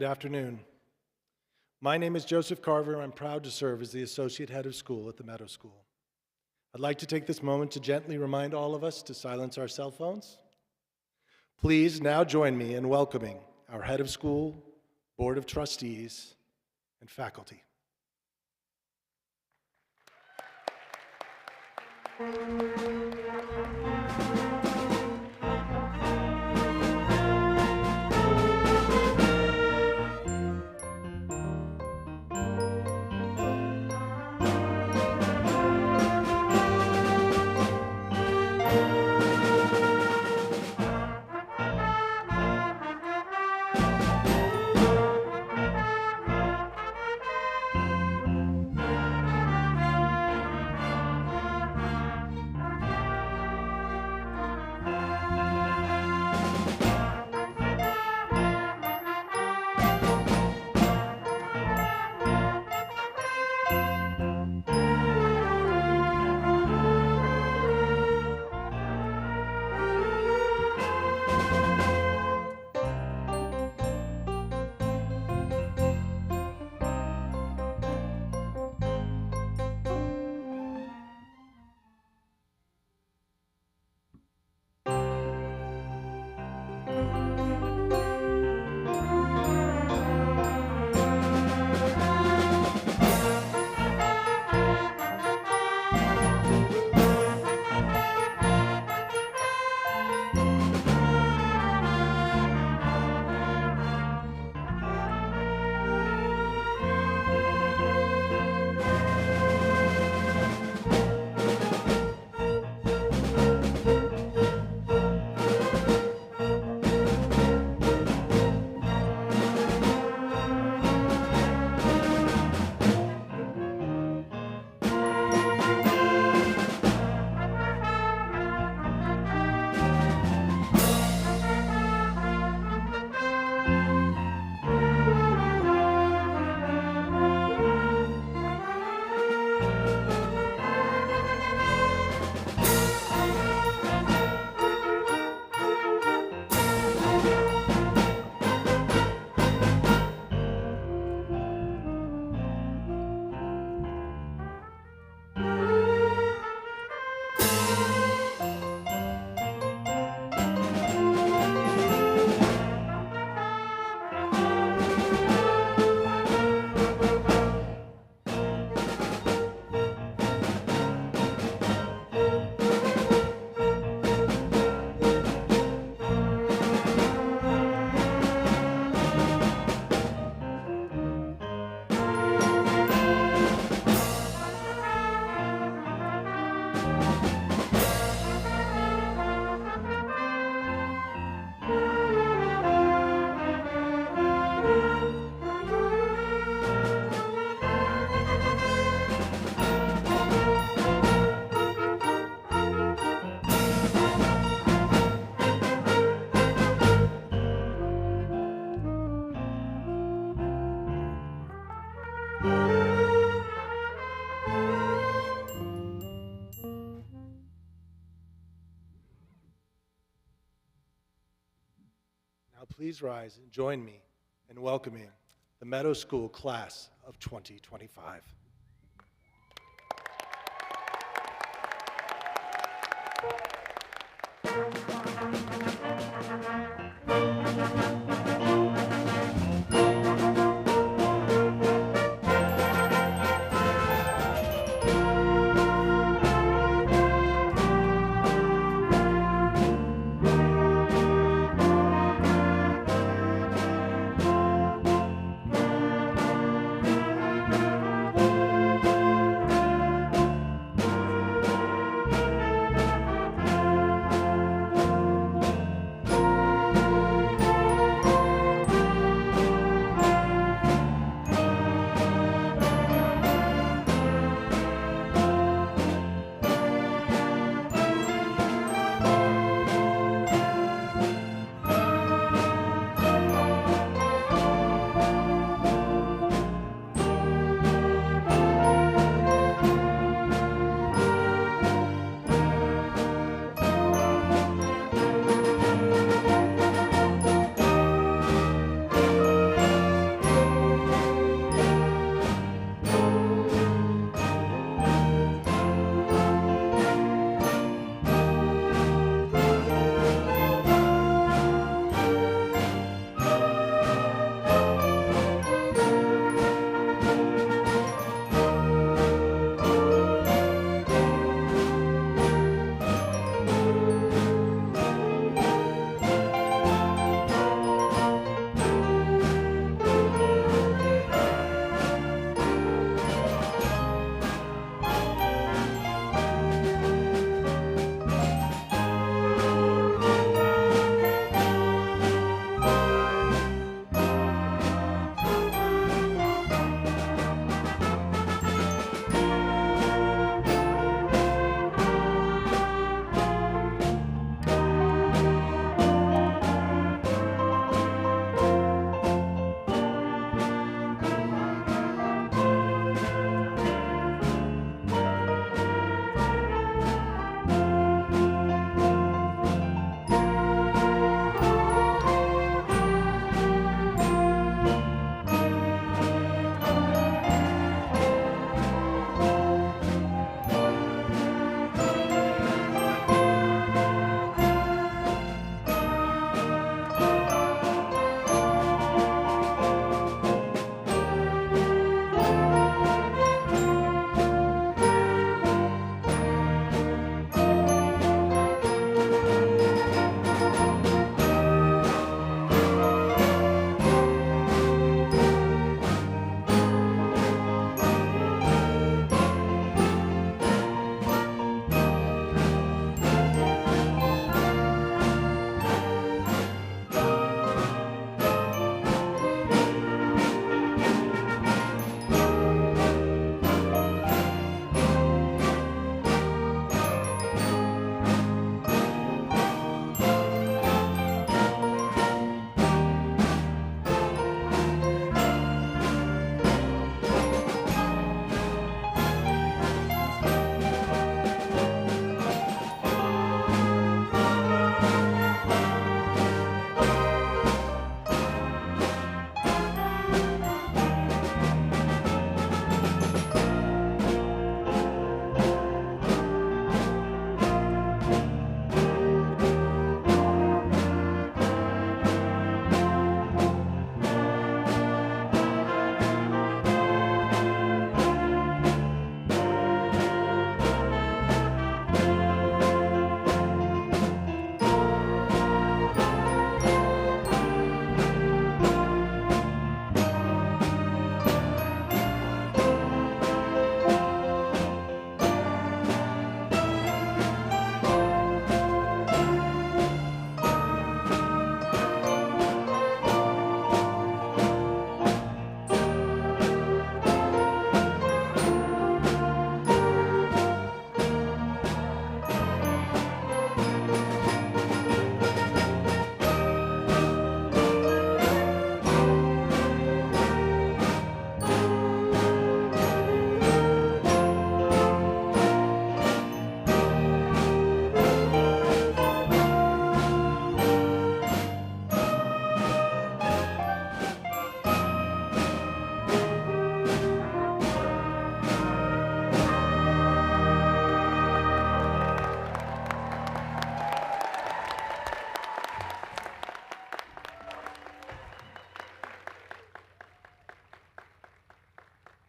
Good afternoon. My name is Joseph Carver, and I'm proud to serve as the Associate Head of School at the Meadows School. I'd like to take this moment to gently remind all of us to silence our cell phones. Please now join me in welcoming our Head of School, Board of Trustees, and faculty. please rise and join me in welcoming the Meadows School class of 2025.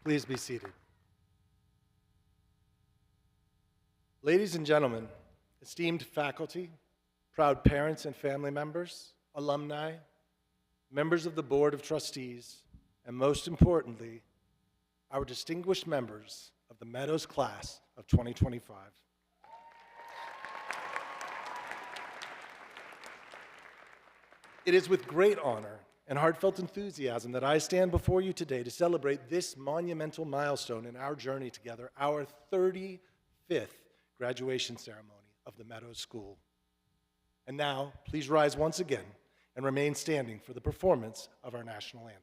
Please be seated. Ladies and gentlemen, esteemed faculty, proud parents and family members, alumni, members of the Board of Trustees, and most importantly, our distinguished members of the Meadows class of 2025. It is with great honor and heartfelt enthusiasm that I stand before you today to celebrate this monumental milestone in our journey together, our 35th graduation ceremony of the Meadows School. And now, please rise once again and remain standing for the performance of our national anthem.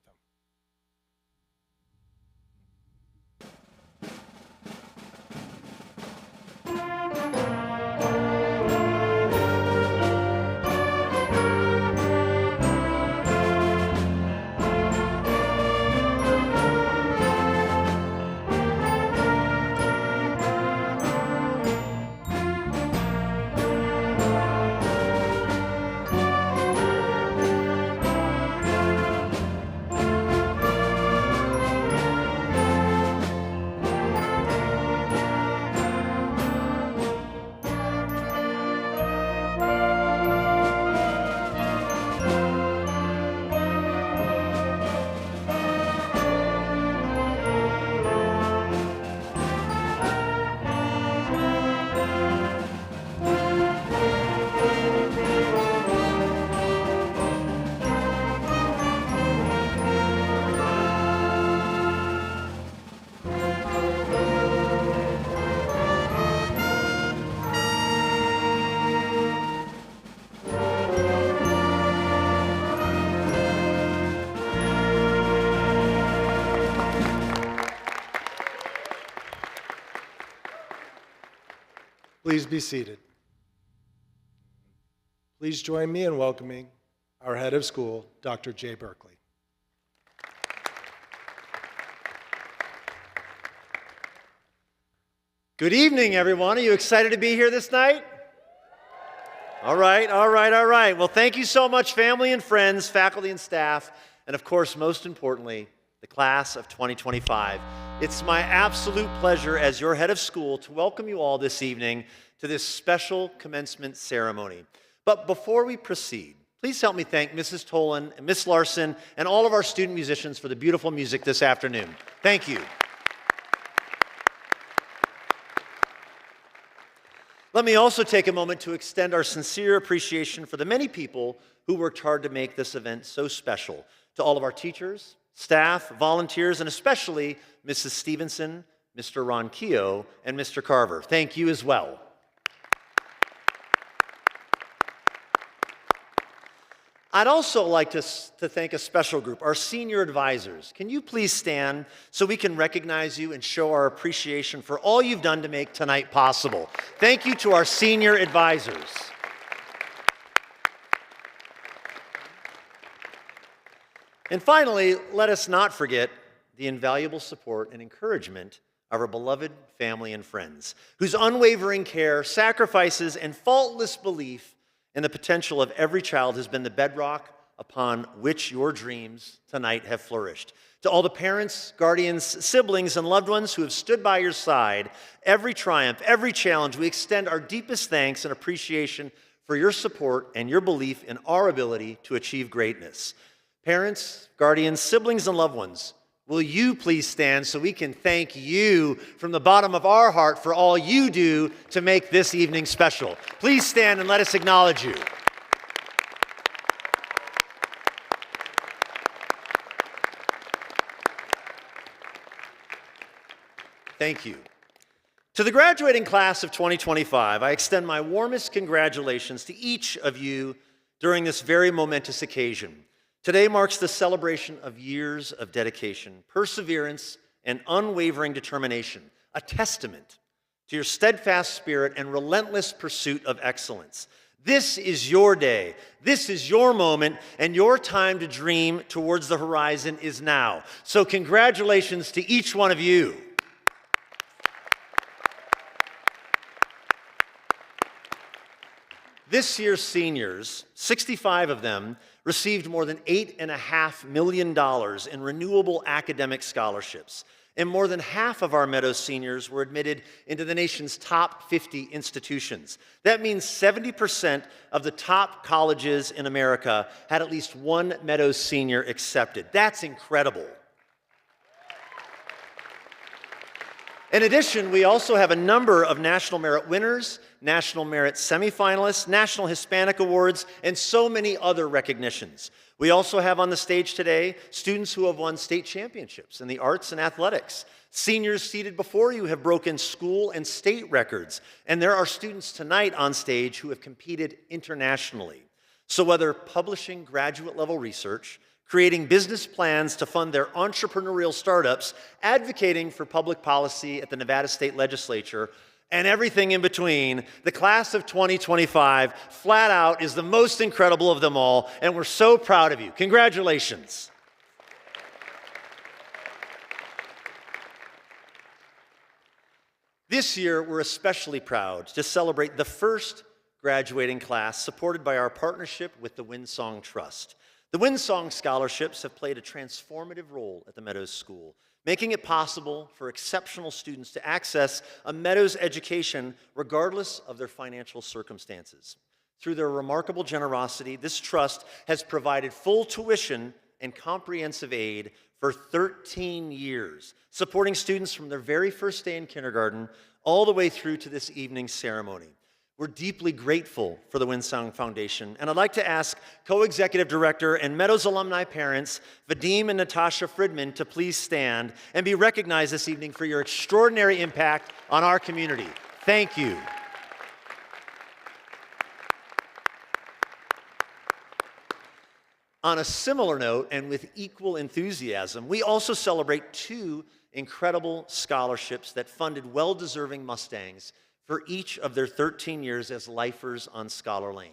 Please be seated. Please join me in welcoming our head of school, Dr. Jay Berckley. Good evening, everyone. Are you excited to be here this night? All right. Well, thank you so much, family and friends, faculty and staff, and of course, most importantly, the class of 2025. It's my absolute pleasure as your head of school to welcome you all this evening to this special commencement ceremony. But before we proceed, please help me thank Mrs. Tolan and Miss Larson and all of our student musicians for the beautiful music this afternoon. Thank you. Let me also take a moment to extend our sincere appreciation for the many people who worked hard to make this event so special. To all of our teachers, staff, volunteers, and especially Mrs. Stevenson, Mr. Ronquillo, and Mr. Carver. Thank you as well. I'd also like to thank a special group, our senior advisors. Can you please stand so we can recognize you and show our appreciation for all you've done to make tonight possible? Thank you to our senior advisors. And finally, let us not forget the invaluable support and encouragement of our beloved family and friends, whose unwavering care, sacrifices, and faultless belief in the potential of every child has been the bedrock upon which your dreams tonight have flourished. To all the parents, guardians, siblings, and loved ones who have stood by your side, every triumph, every challenge, we extend our deepest thanks and appreciation for your support and your belief in our ability to achieve greatness. Parents, guardians, siblings, and loved ones, will you please stand so we can thank you from the bottom of our heart for all you do to make this evening special. Please stand and let us acknowledge you. Thank you. To the graduating class of 2025, I extend my warmest congratulations to each of you during this very momentous occasion. Today marks the celebration of years of dedication, perseverance, and unwavering determination, a testament to your steadfast spirit and relentless pursuit of excellence. This is your day, this is your moment, and your time to dream towards the horizon is now. So congratulations to each one of you. This year's seniors, 65 of them, received more than $8.5 million in renewable academic scholarships. And more than half of our Meadows seniors were admitted into the nation's top 50 institutions. That means 70% of the top colleges in America had at least one Meadows senior accepted. That's incredible. In addition, we also have a number of National Merit winners, National Merit semifinalists, National Hispanic Awards, and so many other recognitions. We also have on the stage today students who have won state championships in the arts and athletics. Seniors seated before you have broken school and state records, and there are students tonight on stage who have competed internationally. So whether publishing graduate-level research, creating business plans to fund their entrepreneurial startups, advocating for public policy at the Nevada State Legislature, and everything in between, the class of 2025, flat out, is the most incredible of them all, and we're so proud of you. Congratulations. This year, we're especially proud to celebrate the first graduating class supported by our partnership with the Windsong Trust. The Windsong Scholarships have played a transformative role at the Meadows School, making it possible for exceptional students to access a Meadows education regardless of their financial circumstances. Through their remarkable generosity, this trust has provided full tuition and comprehensive aid for 13 years, supporting students from their very first day in kindergarten all the way through to this evening's ceremony. We're deeply grateful for the Windsong Foundation, and I'd like to ask Co-Executive Director and Meadows alumni parents, Vadim and Natasha Fridman, to please stand and be recognized this evening for your extraordinary impact on our community. Thank you. On a similar note, and with equal enthusiasm, we also celebrate two incredible scholarships that funded well-deserving Mustangs for each of their 13 years as lifers on Scholar Lane.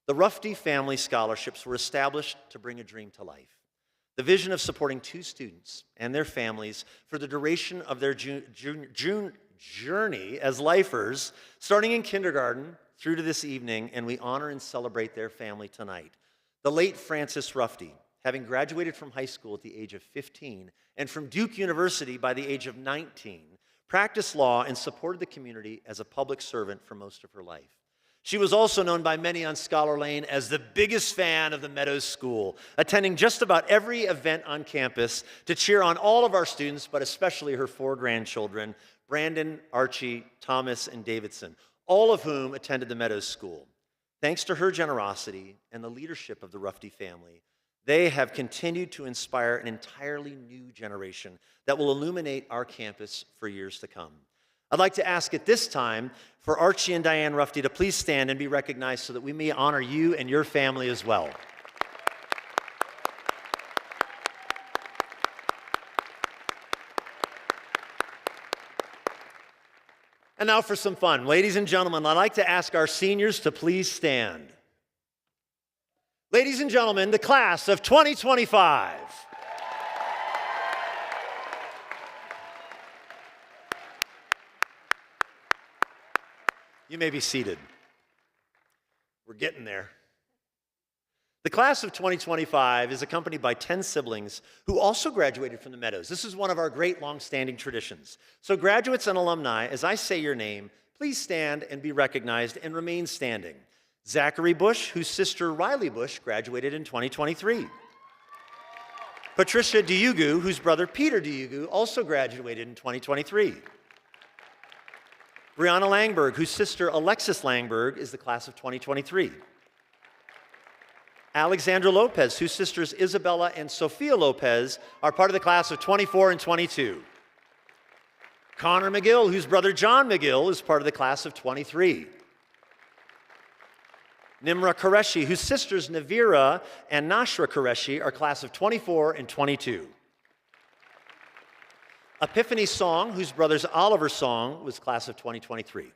The Rufty Family Scholarships were established to bring a dream to life. The vision of supporting two students and their families for the duration of their journey as lifers, starting in kindergarten through to this evening, and we honor and celebrate their family tonight. The late Francis Rufty, having graduated from high school at the age of 15 and from Duke University by the age of 19, practiced law and supported the community as a public servant for most of her life. She was also known by many on Scholar Lane as the biggest fan of the Meadows School, attending just about every event on campus to cheer on all of our students, but especially her 4 grandchildren, Brandon, Archie, Thomas, and Davidson, all of whom attended the Meadows School. Thanks to her generosity and the leadership of the Rufty family, they have continued to inspire an entirely new generation that will illuminate our campus for years to come. I'd like to ask at this time for Archie and Diane Rufty to please stand and be recognized so that we may honor you and your family as well. And now for some fun. Ladies and gentlemen, I'd like to ask our seniors to please stand. Ladies and gentlemen, the class of 2025. You may be seated. We're getting there. The class of 2025 is accompanied by 10 siblings who also graduated from the Meadows. This is one of our great long-standing traditions. So graduates and alumni, as I say your name, please stand and be recognized and remain standing. Zachary Bush, whose sister Riley Bush graduated in 2023. Patricia Diugu, whose brother Peter Diugu also graduated in 2023. Brianna Langberg, whose sister Alexis Langberg is the class of 2023. Alexandra Lopez, whose sisters Isabella and Sophia Lopez are part of the class of 24 and 22. Connor McGill, whose brother John McGill is part of the class of 23. Nimra Qureshi, whose sisters Navira and Nashra Qureshi are class of 24 and 22. Epiphany Song, whose brothers Oliver Song was class of 2023.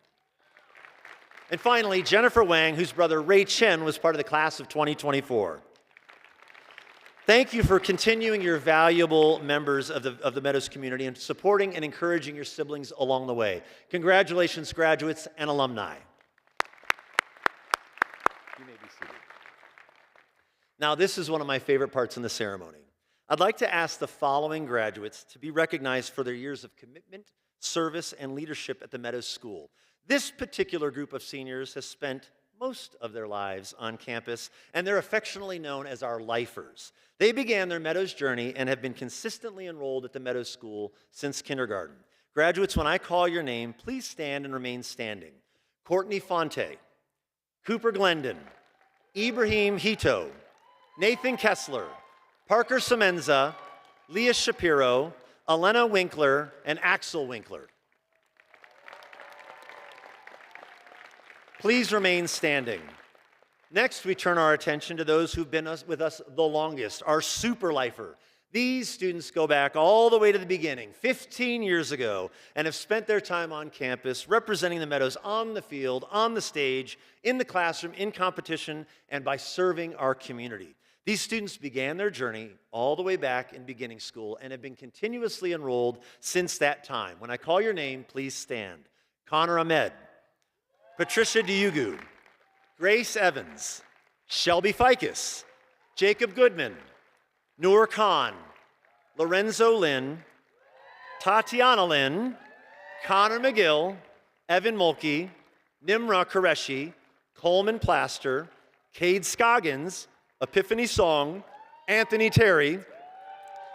And finally, Jennifer Wang, whose brother Ray Chen was part of the class of 2024. Thank you for continuing your valuable members of the Meadows community and supporting and encouraging your siblings along the way. Congratulations, graduates and alumni. You may be seated. Now, this is one of my favorite parts in the ceremony. I'd like to ask the following graduates to be recognized for their years of commitment, service, and leadership at the Meadows School. This particular group of seniors has spent most of their lives on campus, and they're affectionately known as our lifers. They began their Meadows journey and have been consistently enrolled at the Meadows School since kindergarten. Graduates, when I call your name, please stand and remain standing. Courtney Fonte, Cooper Glendon, Ibrahim Hito, Nathan Kessler, Parker Semenza, Leah Shapiro, Elena Winkler, and Axel Winkler. Please remain standing. Next, we turn our attention to those who've been with us the longest, our super lifer. These students go back all the way to the beginning, 15 years ago, and have spent their time on campus representing the Meadows on the field, on the stage, in the classroom, in competition, and by serving our community. These students began their journey all the way back in beginning school and have been continuously enrolled since that time. When I call your name, please stand. Connor Ahmed, Patricia Diugu, Grace Evans, Shelby Ficus, Jacob Goodman, Noor Khan, Lorenzo Lynn, Tatiana Lynn, Connor McGill, Evan Mulkey, Nimra Qureshi, Coleman Plaster, Cade Scoggins, Epiphany Song, Anthony Terry,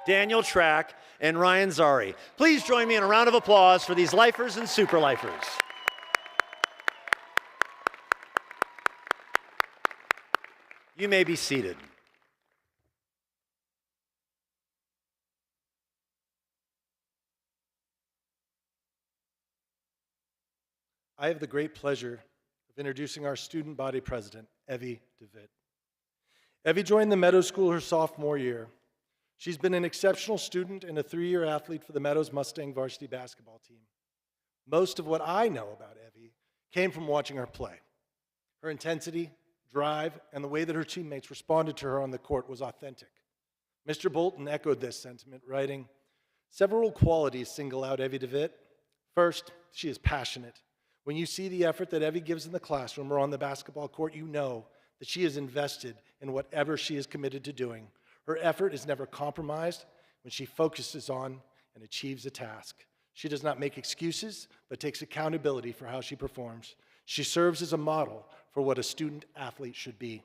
Daniel Track, and Ryan Zari. Please join me in a round of applause for these lifers and super lifers. You may be seated. I have the great pleasure of introducing our student body president, Evie de Wit. Evie joined the Meadows School her sophomore year. She's been an exceptional student and a 3-year athlete for the Meadows Mustang varsity basketball team. Most of what I know about Evie came from watching her play. Her intensity, drive, and the way that her teammates responded to her on the court was authentic. Mr. Bolton echoed this sentiment, writing, "Several qualities single out Evie de Wit. First, she is passionate. When you see the effort that Evie gives in the classroom or on the basketball court, you know that she is invested in whatever she is committed to doing. Her effort is never compromised when she focuses on and achieves a task. She does not make excuses, but takes accountability for how she performs. She serves as a model for what a student athlete should be."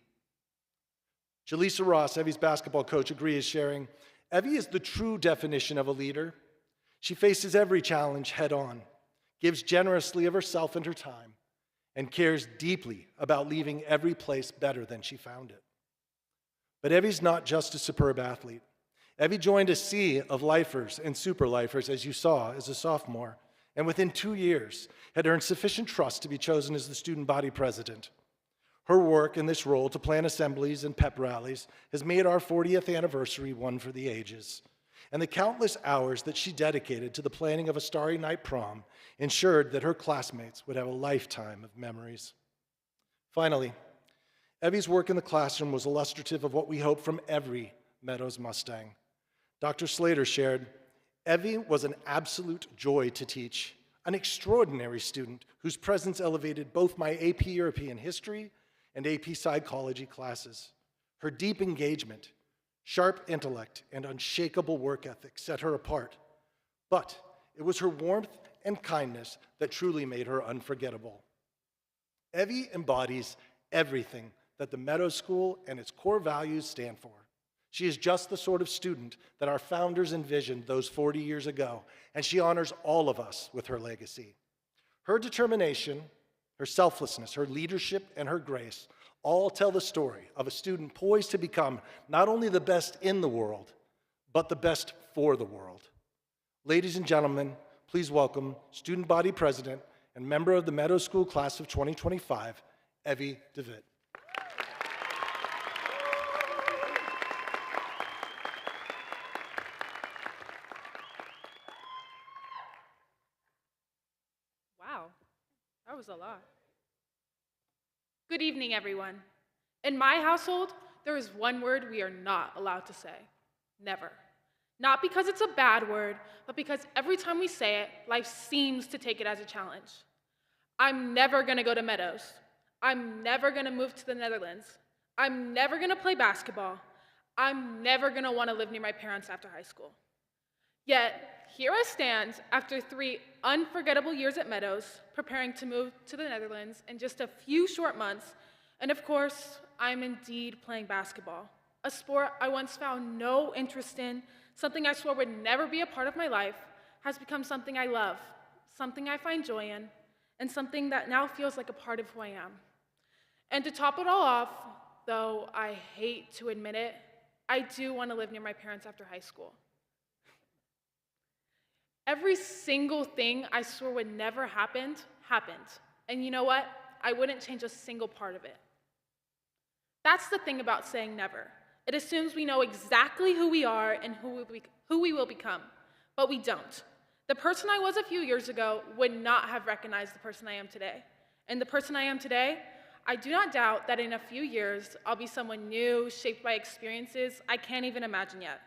Jaleesa Ross, Evie's basketball coach, agrees, sharing, "Evie is the true definition of a leader. She faces every challenge head on, gives generously of herself and her time, and cares deeply about leaving every place better than she found it." But Evie's not just a superb athlete. Evie joined a sea of lifers and super lifers, as you saw, as a sophomore, and within 2 years had earned sufficient trust to be chosen as the student body president. Her work in this role to plan assemblies and pep rallies has made our 40th anniversary one for the ages. And the countless hours that she dedicated to the planning of a Starry Night prom ensured that her classmates would have a lifetime of memories. Finally, Evie's work in the classroom was illustrative of what we hope from every Meadows Mustang. Dr. Slater shared, "Evie was an absolute joy to teach, an extraordinary student whose presence elevated both my AP European History and AP Psychology classes. Her deep engagement, sharp intellect, and unshakable work ethic set her apart. But it was her warmth and kindness that truly made her unforgettable." Evie embodies everything that the Meadows School and its core values stand for. She is just the sort of student that our founders envisioned those 40 years ago, and she honors all of us with her legacy. Her determination, her selflessness, her leadership, and her grace all tell the story of a student poised to become not only the best in the world, but the best for the world. Ladies and gentlemen, please welcome student body president and member of the Meadows School class of 2025, Evie de Wit. Wow, that was a lot. Good evening, everyone. In my household, there is one word we are not allowed to say: never. Not because it's a bad word, but because every time we say it, life seems to take it as a challenge. I'm never gonna go to Meadows. I'm never gonna move to the Netherlands. I'm never gonna play basketball. I'm never gonna wanna live near my parents after high school. Yet, here I stand after 3 unforgettable years at Meadows, preparing to move to the Netherlands in just a few short months, and of course, I'm indeed playing basketball, a sport I once found no interest in, something I swore would never be a part of my life, has become something I love, something I find joy in, and something that now feels like a part of who I am. And to top it all off, though I hate to admit it, I do want to live near my parents after high school. Every single thing I swore would never happen, happened. And you know what? I wouldn't change a single part of it. That's the thing about saying never. It assumes we know exactly who we are and who we will become, but we don't. The person I was a few years ago would not have recognized the person I am today. And the person I am today, I do not doubt that in a few years, I'll be someone new, shaped by experiences I can't even imagine yet.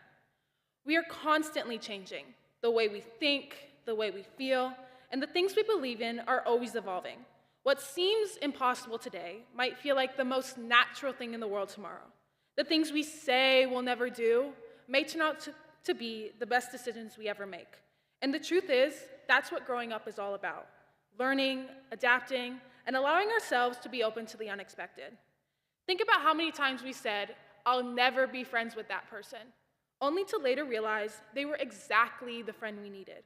We are constantly changing. The way we think, the way we feel, and the things we believe in are always evolving. What seems impossible today might feel like the most natural thing in the world tomorrow. The things we say we'll never do may turn out to be the best decisions we ever make. And the truth is, that's what growing up is all about. Learning, adapting, and allowing ourselves to be open to the unexpected. Think about how many times we said, "I'll never be friends with that person," only to later realize they were exactly the friend we needed.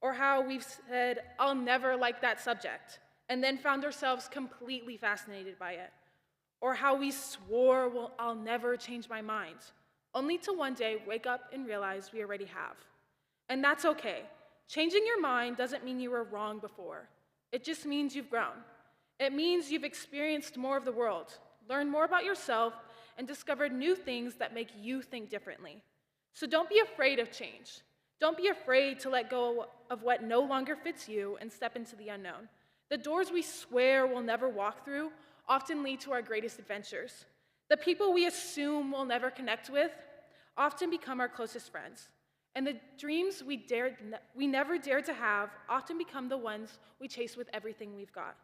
Or how we've said, "I'll never like that subject," and then found ourselves completely fascinated by it. Or how we swore, "Well, I'll never change my mind," only to one day wake up and realize we already have. And that's okay. Changing your mind doesn't mean you were wrong before. It just means you've grown. It means you've experienced more of the world, learned more about yourself, and discovered new things that make you think differently. So don't be afraid of change. Don't be afraid to let go of what no longer fits you and step into the unknown. The doors we swear we'll never walk through often lead to our greatest adventures. The people we assume we'll never connect with often become our closest friends. And the dreams we never dared to have often become the ones we chase with everything we've got.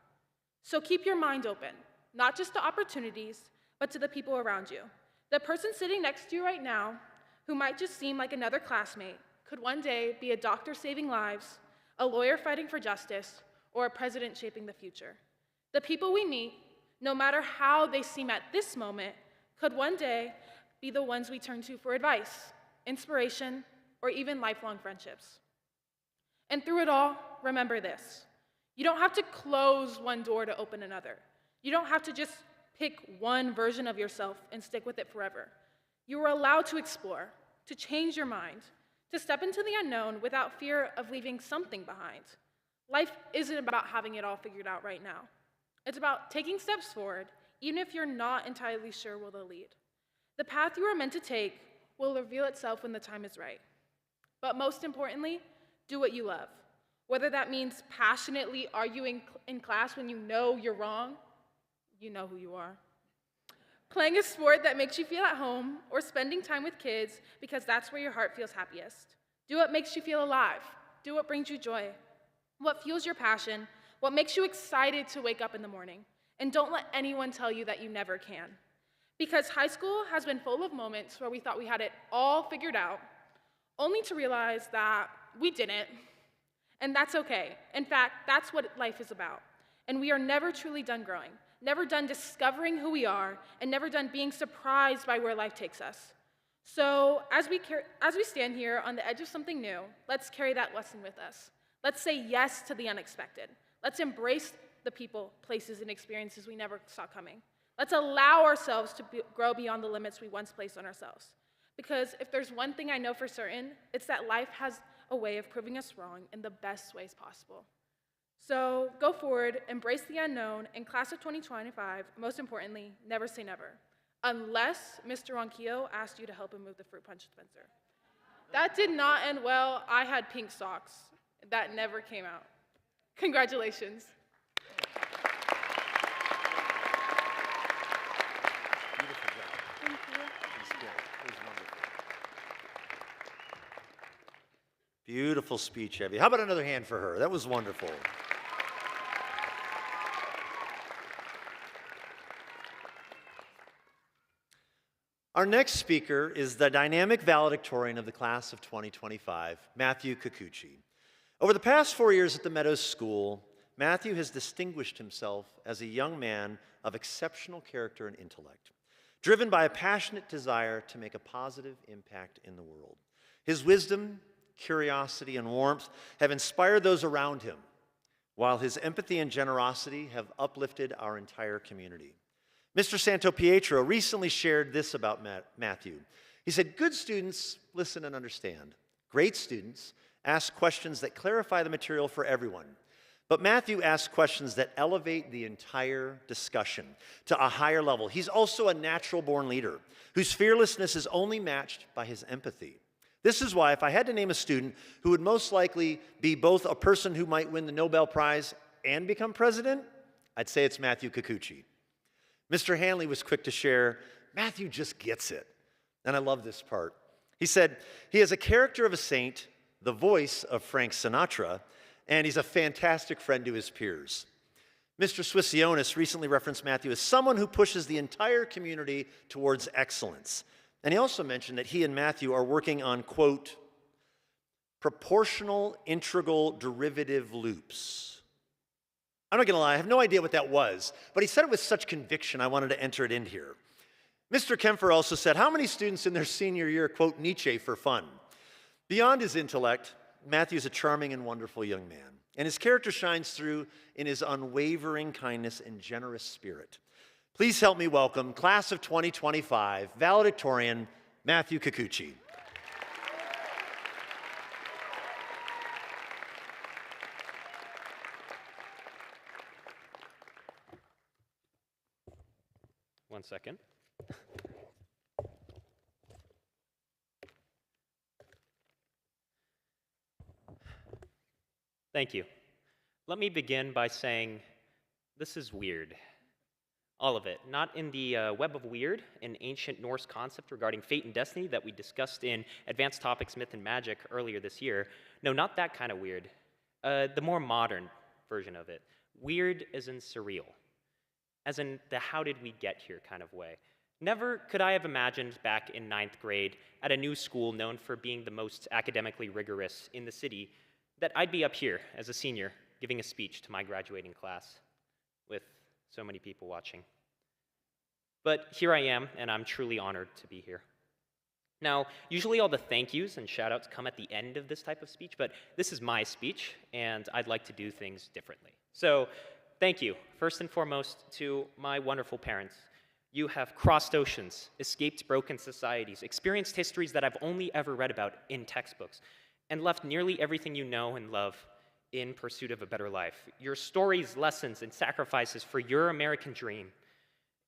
So keep your mind open, not just to opportunities, but to the people around you. The person sitting next to you right now, who might just seem like another classmate, could one day be a doctor saving lives, a lawyer fighting for justice, or a president shaping the future. The people we meet, no matter how they seem at this moment, could one day be the ones we turn to for advice, inspiration, or even lifelong friendships. And through it all, remember this. You don't have to close one door to open another. You don't have to just pick one version of yourself and stick with it forever. You are allowed to explore, to change your mind, to step into the unknown without fear of leaving something behind. Life isn't about having it all figured out right now. It's about taking steps forward, even if you're not entirely sure where they'll lead. The path you are meant to take will reveal itself when the time is right. But most importantly, do what you love. Whether that means passionately arguing in class when you know you're wrong, you know who you are. Playing a sport that makes you feel at home, or spending time with kids because that's where your heart feels happiest. Do what makes you feel alive. Do what brings you joy. What fuels your passion, what makes you excited to wake up in the morning. And don't let anyone tell you that you never can. Because high school has been full of moments where we thought we had it all figured out, only to realize that we didn't. And that's okay. In fact, that's what life is about. And we are never truly done growing, never done discovering who we are, and never done being surprised by where life takes us. So as we stand here on the edge of something new, let's carry that lesson with us. Let's say yes to the unexpected. Let's embrace the people, places, and experiences we never saw coming. Let's allow ourselves to grow beyond the limits we once placed on ourselves. Because if there's one thing I know for certain, it's that life has a way of proving us wrong in the best ways possible. So go forward, embrace the unknown, and class of 2025, most importantly, never say never. Unless Mr. Ronquillo asked you to help him move the fruit punch dispenser. That did not end well. I had pink socks. That never came out. Congratulations. Beautiful job. Thank you. It was good. It was wonderful. Beautiful speech, Evie. How about another hand for her? That was wonderful. Our next speaker is the dynamic valedictorian of the class of 2025, Matthew Cacuci. Over the past 4 years at the Meadows School, Matthew has distinguished himself as a young man of exceptional character and intellect, driven by a passionate desire to make a positive impact in the world. His wisdom, curiosity, and warmth have inspired those around him, while his empathy and generosity have uplifted our entire community. Mr. Santopietro recently shared this about Matthew. He said, "Good students listen and understand. Great students ask questions that clarify the material for everyone. But Matthew asks questions that elevate the entire discussion to a higher level. He's also a natural-born leader whose fearlessness is only matched by his empathy. This is why if I had to name a student who would most likely be both a person who might win the Nobel Prize and become president, I'd say it's Matthew Cacuci." Mr. Hanley was quick to share, "Matthew just gets it." And I love this part. He said, "He has a character of a saint, the voice of Frank Sinatra, and he's a fantastic friend to his peers." Mr. Swissionis recently referenced Matthew as someone who pushes the entire community towards excellence. And he also mentioned that he and Matthew are working on, quote, proportional integral derivative loops. I'm not going to lie, I have no idea what that was, but he said it with such conviction, I wanted to enter it in here. Mr. Kempfer also said, "How many students in their senior year quote Nietzsche for fun?" Beyond his intellect, Matthew's a charming and wonderful young man, and his character shines through in his unwavering kindness and generous spirit. Please help me welcome class of 2025 valedictorian Matthew Cacuci. One second. Thank you. Let me begin by saying this is weird. All of it. Not in the web of weird, an ancient Norse concept regarding fate and destiny that we discussed in Advanced Topics, Myth and Magic earlier this year. No, not that kind of weird. The more modern version of it. Weird as in surreal. As in the how did we get here kind of way. Never could I have imagined back in 9th grade at a new school known for being the most academically rigorous in the city that I'd be up here as a senior giving a speech to my graduating class with so many people watching. But here I am, and I'm truly honored to be here. Now, usually all the thank yous and shout outs come at the end of this type of speech, but this is my speech, and I'd like to do things differently. So, thank you, first and foremost, to my wonderful parents. You have crossed oceans, escaped broken societies, experienced histories that I've only ever read about in textbooks, and left nearly everything you know and love in pursuit of a better life. Your stories, lessons, and sacrifices for your American dream,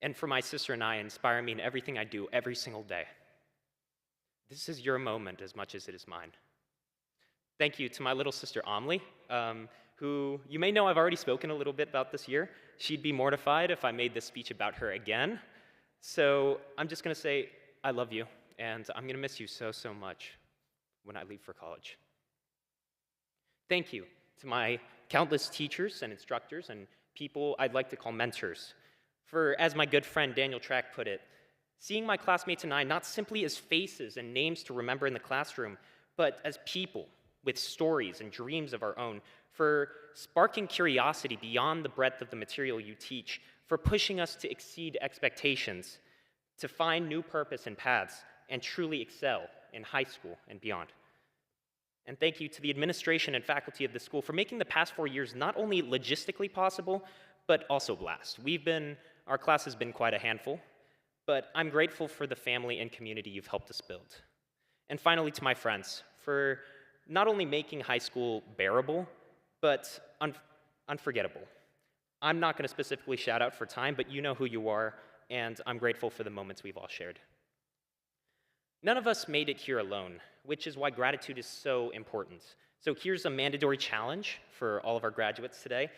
and for my sister and I, inspire me in everything I do every single day. This is your moment as much as it is mine. Thank you to my little sister, Amelie, who you may know I've already spoken a little bit about this year. She'd be mortified if I made this speech about her again. So I'm just going to say, I love you, and I'm going to miss you so, so much when I leave for college. Thank you to my countless teachers and instructors and people I'd like to call mentors. For, as my good friend Daniel Track put it, seeing my classmates and I not simply as faces and names to remember in the classroom, but as people with stories and dreams of our own, for sparking curiosity beyond the breadth of the material you teach, for pushing us to exceed expectations, to find new purpose and paths, and truly excel in high school and beyond. And thank you to the administration and faculty of the school for making the past 4 years not only logistically possible, but also blast. Our class has been quite a handful, but I'm grateful for the family and community you've helped us build. And finally, to my friends, for not only making high school bearable, but unforgettable. I'm not going to specifically shout out for time, but you know who you are, and I'm grateful for the moments we've all shared. None of us made it here alone, which is why gratitude is so important. So here's a mandatory challenge for all of our graduates today.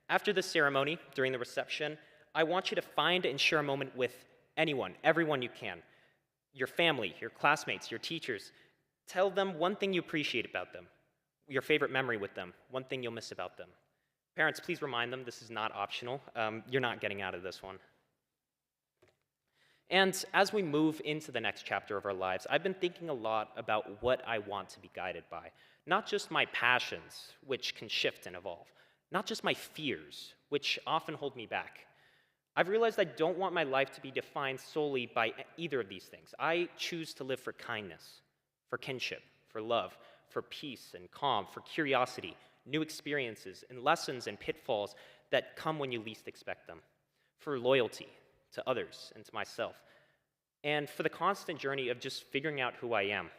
After the ceremony, during the reception, I want you to find and share a moment with anyone, everyone you can. Your family, your classmates, your teachers. Tell them one thing you appreciate about them, your favorite memory with them, one thing you'll miss about them. Parents, please remind them this is not optional. You're not getting out of this one. And as we move into the next chapter of our lives, I've been thinking a lot about what I want to be guided by. Not just my passions, which can shift and evolve. Not just my fears, which often hold me back. I've realized I don't want my life to be defined solely by either of these things. I choose to live for kindness, for kinship, for love, for peace and calm, for curiosity, new experiences, and lessons and pitfalls that come when you least expect them, for loyalty to others and to myself, and for the constant journey of just figuring out who I am.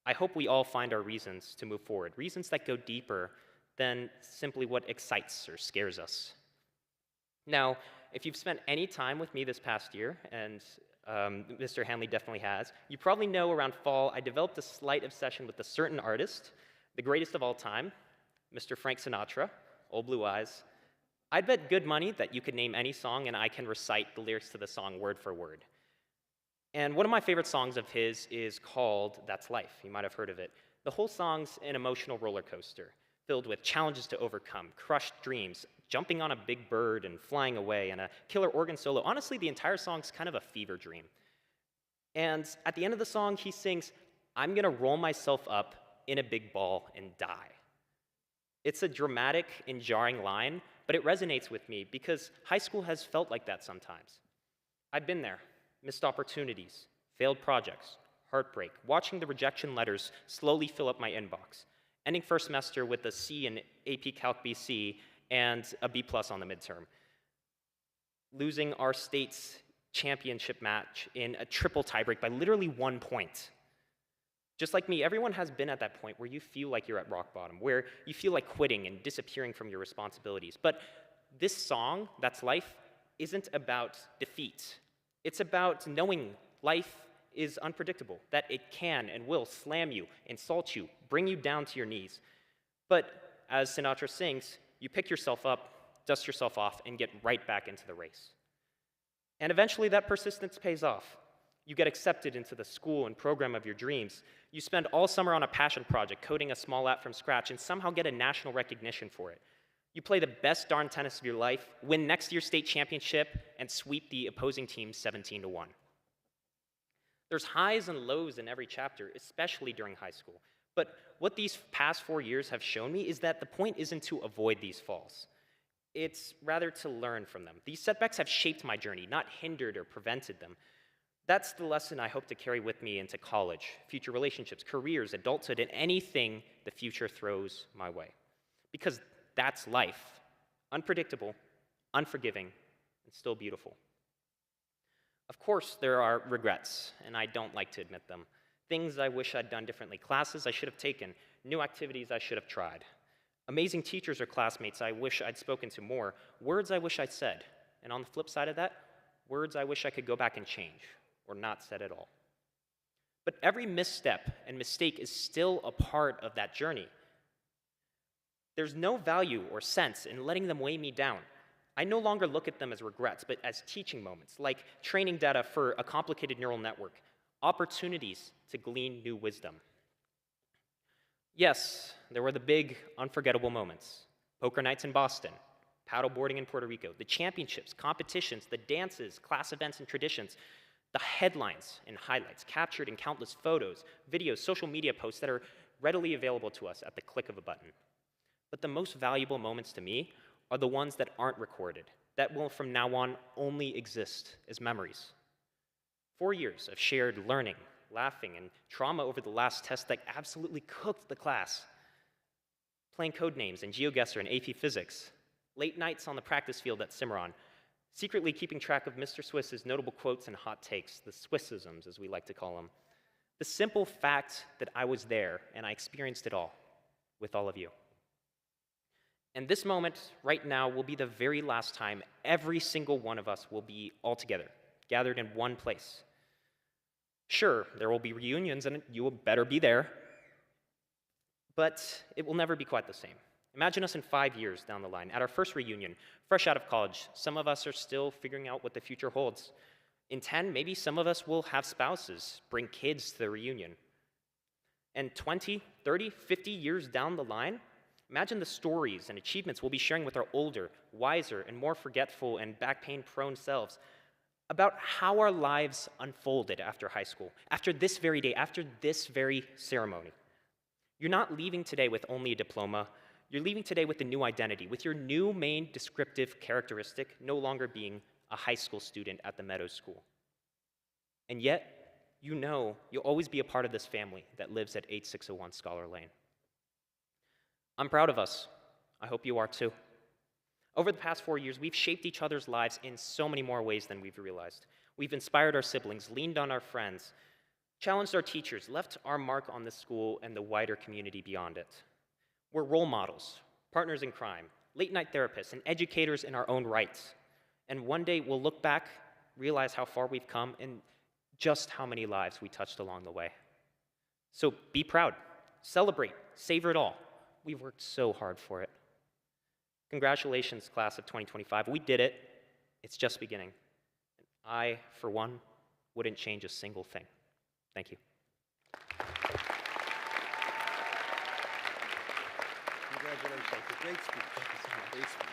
I hope we all find our reasons to move forward, reasons that go deeper than simply what excites or scares us. Now, if you've spent any time with me this past year, and Mr. Hanley definitely has, you probably know around fall I developed a slight obsession with a certain artist, the greatest of all time, Mr. Frank Sinatra, Old Blue Eyes. I'd bet good money that you could name any song and I can recite the lyrics to the song word for word. And one of my favorite songs of his is called That's Life. You might have heard of it. The whole song's an emotional roller coaster, filled with challenges to overcome, crushed dreams, jumping on a big bird and flying away, and a killer organ solo. Honestly, the entire song's kind of a fever dream. And at the end of the song, he sings, "I'm gonna roll myself up in a big ball and die." It's a dramatic and jarring line, but it resonates with me because high school has felt like that sometimes. I've been there, missed opportunities, failed projects, heartbreak, watching the rejection letters slowly fill up my inbox, ending first semester with a C in AP Calc BC and a B+ on the midterm, losing our state's championship match in a triple tiebreak by literally 1 point. Just like me, everyone has been at that point where you feel like you're at rock bottom, where you feel like quitting and disappearing from your responsibilities. But this song, That's Life, isn't about defeat. It's about knowing life is unpredictable, that it can and will slam you, insult you, bring you down to your knees. But as Sinatra sings, you pick yourself up, dust yourself off, and get right back into the race. And eventually that persistence pays off. You get accepted into the school and program of your dreams. You spend all summer on a passion project, coding a small app from scratch, and somehow get a national recognition for it. You play the best darn tennis of your life, win next year's state championship, and sweep the opposing team 17-1. There's highs and lows in every chapter, especially during high school. But what these past 4 years have shown me is that the point isn't to avoid these falls. It's rather to learn from them. These setbacks have shaped my journey, not hindered or prevented them. That's the lesson I hope to carry with me into college, future relationships, careers, adulthood, and anything the future throws my way. Because that's life. Unpredictable, unforgiving, and still beautiful. Of course, there are regrets, and I don't like to admit them. Things I wish I'd done differently, classes I should have taken, new activities I should have tried. Amazing teachers or classmates I wish I'd spoken to more, words I wish I'd said. And on the flip side of that, words I wish I could go back and change, or not said at all. But every misstep and mistake is still a part of that journey. There's no value or sense in letting them weigh me down. I no longer look at them as regrets, but as teaching moments, like training data for a complicated neural network, opportunities to glean new wisdom. Yes, there were the big, unforgettable moments. Poker nights in Boston, paddleboarding in Puerto Rico, the championships, competitions, the dances, class events and traditions, the headlines and highlights captured in countless photos, videos, social media posts that are readily available to us at the click of a button. But the most valuable moments to me are the ones that aren't recorded, that will from now on only exist as memories. 4 years of shared learning, laughing, and trauma over the last test that absolutely cooked the class. Playing code names in GeoGuessr and AP Physics. Late nights on the practice field at Cimarron. Secretly keeping track of Mr. Swiss's notable quotes and hot takes, the Swissisms as we like to call them. The simple fact that I was there and I experienced it all with all of you. And this moment, right now, will be the very last time every single one of us will be all together, gathered in one place. Sure, there will be reunions and you will better be there, but it will never be quite the same. Imagine us in 5 years down the line, at our first reunion, fresh out of college. Some of us are still figuring out what the future holds. In 10, maybe some of us will have spouses, bring kids to the reunion. And 20, 30, 50 years down the line, imagine the stories and achievements we'll be sharing with our older, wiser, and more forgetful and back pain-prone selves. about how our lives unfolded after high school, after this very day, after this very ceremony. You're not leaving today with only a diploma. You're leaving today with a new identity, with your new main descriptive characteristic no longer being a high school student at the Meadows School. And yet, you know you'll always be a part of this family that lives at 8601 Scholar Lane. I'm proud of us. I hope you are too. Over the past 4 years, we've shaped each other's lives in so many more ways than we've realized. We've inspired our siblings, leaned on our friends, challenged our teachers, left our mark on the school and the wider community beyond it. We're role models, partners in crime, late-night therapists, and educators in our own rights. And one day we'll look back, realize how far we've come, and just how many lives we touched along the way. So be proud, celebrate, savor it all. We've worked so hard for it. Congratulations, class of 2025. We did it. It's just beginning. I, for one, wouldn't change a single thing. Thank you. Congratulations. Great speech. Thank you so much. Great speech.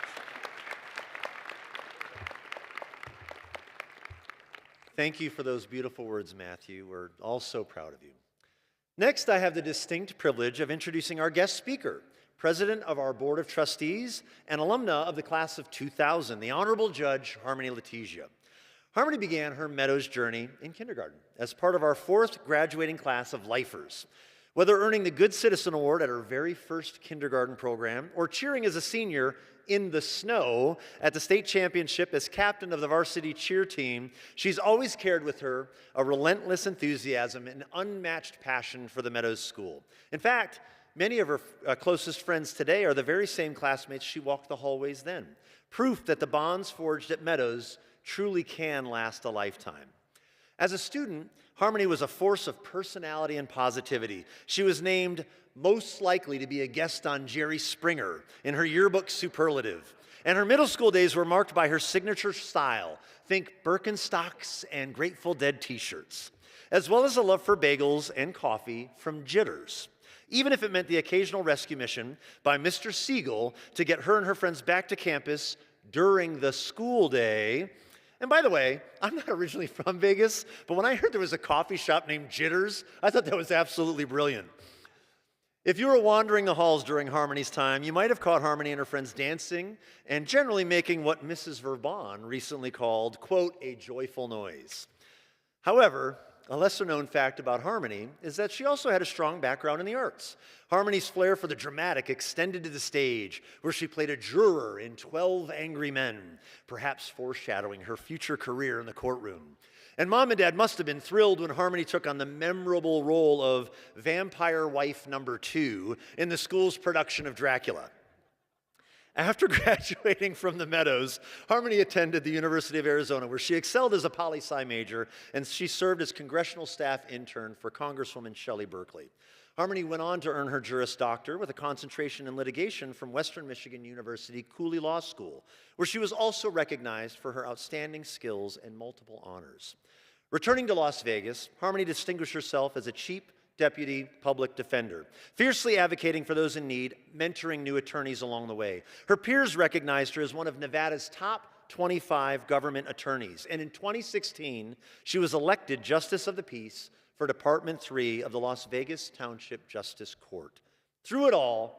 Thank you for those beautiful words, Matthew. We're all so proud of you. Next, I have the distinct privilege of introducing our guest speaker, President of our Board of Trustees and alumna of the class of 2000, the Honorable Judge Harmony Letizia. Harmony began her Meadows journey in kindergarten as part of our 4th graduating class of lifers. Whether earning the Good Citizen Award at her very first kindergarten program or cheering as a senior in the snow at the state championship as captain of the varsity cheer team, she's always carried with her a relentless enthusiasm and unmatched passion for the Meadows School. In fact, many of her closest friends today are the very same classmates she walked the hallways then, proof that the bonds forged at Meadows truly can last a lifetime. As a student, Harmony was a force of personality and positivity. She was named most likely to be a guest on Jerry Springer in her yearbook superlative. And her middle school days were marked by her signature style. Think Birkenstocks and Grateful Dead t-shirts, as well as a love for bagels and coffee from Jitters, even if it meant the occasional rescue mission by Mr. Siegel to get her and her friends back to campus during the school day. And by the way, I'm not originally from Vegas, but when I heard there was a coffee shop named Jitters, I thought that was absolutely brilliant. If you were wandering the halls during Harmony's time, you might have caught Harmony and her friends dancing and generally making what Mrs. Verbon recently called, quote, a joyful noise. However, a lesser-known fact about Harmony is that she also had a strong background in the arts. Harmony's flair for the dramatic extended to the stage, where she played a juror in 12 Angry Men, perhaps foreshadowing her future career in the courtroom. And Mom and Dad must have been thrilled when Harmony took on the memorable role of Vampire Wife Number 2 in the school's production of Dracula. After graduating from the Meadows, Harmony attended the University of Arizona, where she excelled as a poli-sci major, and she served as congressional staff intern for Congresswoman Shelley Berckley. Harmony went on to earn her Juris Doctor with a concentration in litigation from Western Michigan University Cooley Law School, where she was also recognized for her outstanding skills and multiple honors. Returning to Las Vegas, Harmony distinguished herself as a chief deputy public defender, fiercely advocating for those in need, mentoring new attorneys along the way. Her peers recognized her as one of Nevada's top 25 government attorneys, and in 2016, she was elected Justice of the Peace for Department 3 of the Las Vegas Township Justice Court. Through it all,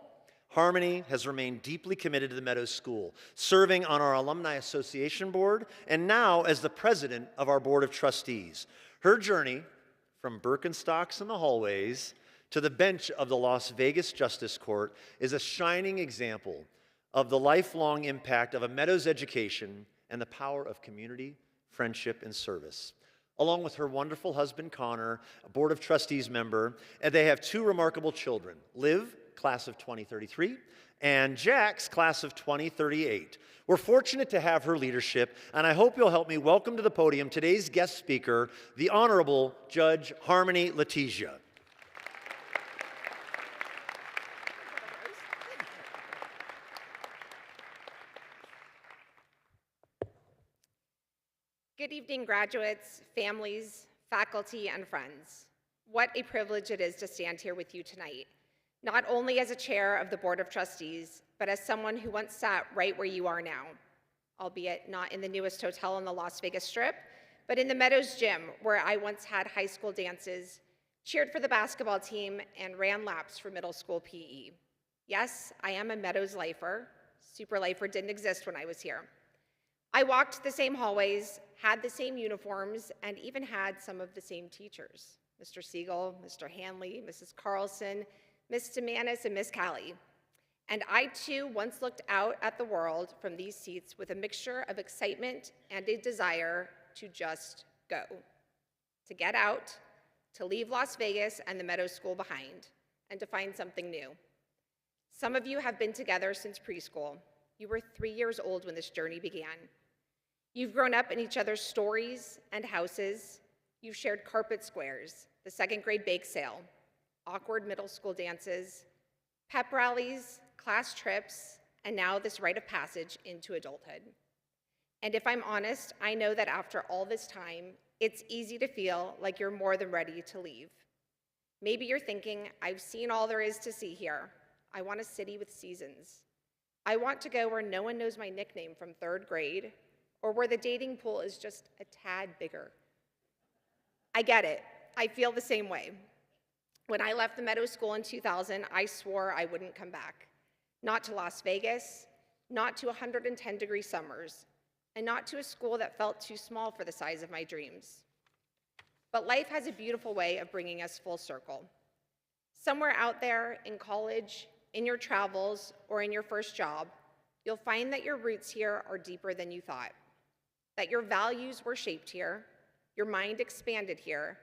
Harmony has remained deeply committed to the Meadows School, serving on our Alumni Association Board, and now as the president of our Board of Trustees. Her journey from Birkenstocks in the hallways to the bench of the Las Vegas Justice Court is a shining example of the lifelong impact of a Meadows education and the power of community, friendship, and service. Along with her wonderful husband, Connor, a Board of Trustees member, and they have 2 remarkable children, Liv, class of 2033, and Jax, class of 2038. We're fortunate to have her leadership, and I hope you'll help me welcome to the podium today's guest speaker, the Honorable Judge Harmony Letizia. Good evening, graduates, families, faculty, and friends. What a privilege it is to stand here with you tonight, not only as a chair of the Board of Trustees, but as someone who once sat right where you are now, albeit not in the newest hotel on the Las Vegas Strip, but in the Meadows gym, where I once had high school dances, cheered for the basketball team, and ran laps for middle school PE. Yes, I am a Meadows lifer. Super lifer didn't exist when I was here. I walked the same hallways, had the same uniforms, and even had some of the same teachers. Mr. Siegel, Mr. Hanley, Mrs. Carlson, Miss Demanis, and Miss Callie. And I too once looked out at the world from these seats with a mixture of excitement and a desire to just go. To get out, to leave Las Vegas and the Meadows School behind, and to find something new. Some of you have been together since preschool. You were 3 years old when this journey began. You've grown up in each other's stories and houses. You've shared carpet squares, the second grade bake sale, awkward middle school dances, pep rallies, class trips, and now this rite of passage into adulthood. And if I'm honest, I know that after all this time, it's easy to feel like you're more than ready to leave. Maybe you're thinking, I've seen all there is to see here. I want a city with seasons. I want to go where no one knows my nickname from 3rd grade, or where the dating pool is just a tad bigger. I get it. I feel the same way. When I left the Meadows School in 2000, I swore I wouldn't come back. Not to Las Vegas, not to 110-degree summers, and not to a school that felt too small for the size of my dreams. But life has a beautiful way of bringing us full circle. Somewhere out there, in college, in your travels, or in your first job, you'll find that your roots here are deeper than you thought, that your values were shaped here, your mind expanded here,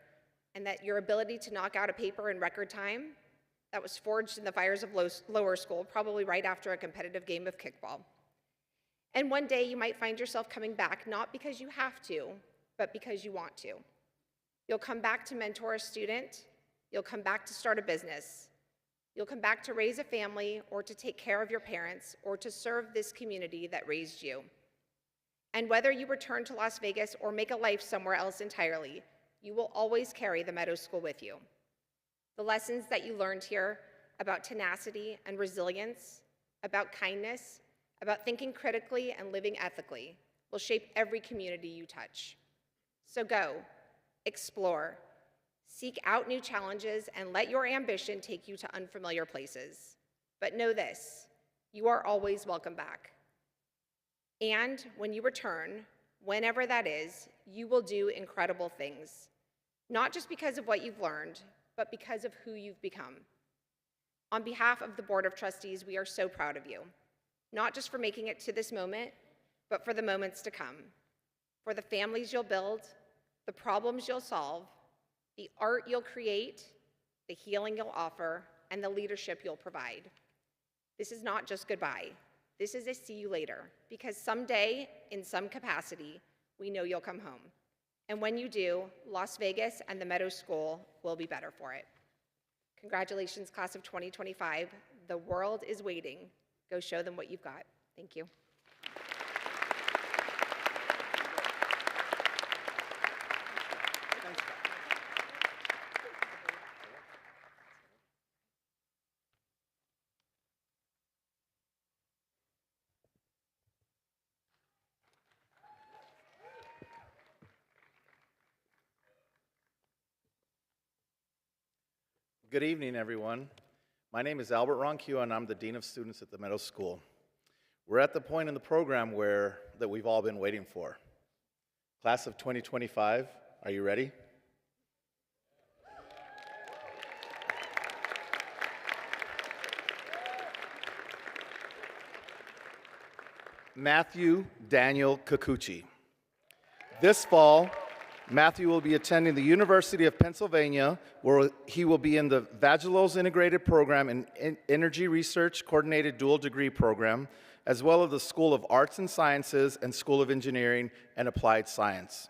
and that your ability to knock out a paper in record time, that was forged in the fires of lower school, probably right after a competitive game of kickball. And one day you might find yourself coming back, not because you have to, but because you want to. You'll come back to mentor a student, you'll come back to start a business, you'll come back to raise a family, or to take care of your parents, or to serve this community that raised you. And whether you return to Las Vegas or make a life somewhere else entirely, you will always carry the Meadows School with you. The lessons that you learned here about tenacity and resilience, about kindness, about thinking critically and living ethically will shape every community you touch. So go, explore, seek out new challenges, and let your ambition take you to unfamiliar places. But know this, you are always welcome back. And when you return, whenever that is, you will do incredible things, not just because of what you've learned, but because of who you've become. On behalf of the Board of Trustees, we are so proud of you, not just for making it to this moment, but for the moments to come, for the families you'll build, the problems you'll solve, the art you'll create, the healing you'll offer, and the leadership you'll provide. This is not just goodbye. This is a see you later, because someday, in some capacity, we know you'll come home. And when you do, Las Vegas and the Meadows School will be better for it. Congratulations, class of 2025. The world is waiting. Go show them what you've got. Thank you. Good evening, everyone. My name is Albert Ronquillo, and I'm the Dean of Students at the Meadows School. We're at the point in the program that we've all been waiting for. Class of 2025, are you ready? Matthew Daniel Cacuci. This fall, Matthew will be attending the University of Pennsylvania, where he will be in the Vagelos Integrated Program in Energy Research Coordinated Dual Degree Program, as well as the School of Arts and Sciences and School of Engineering and Applied Science.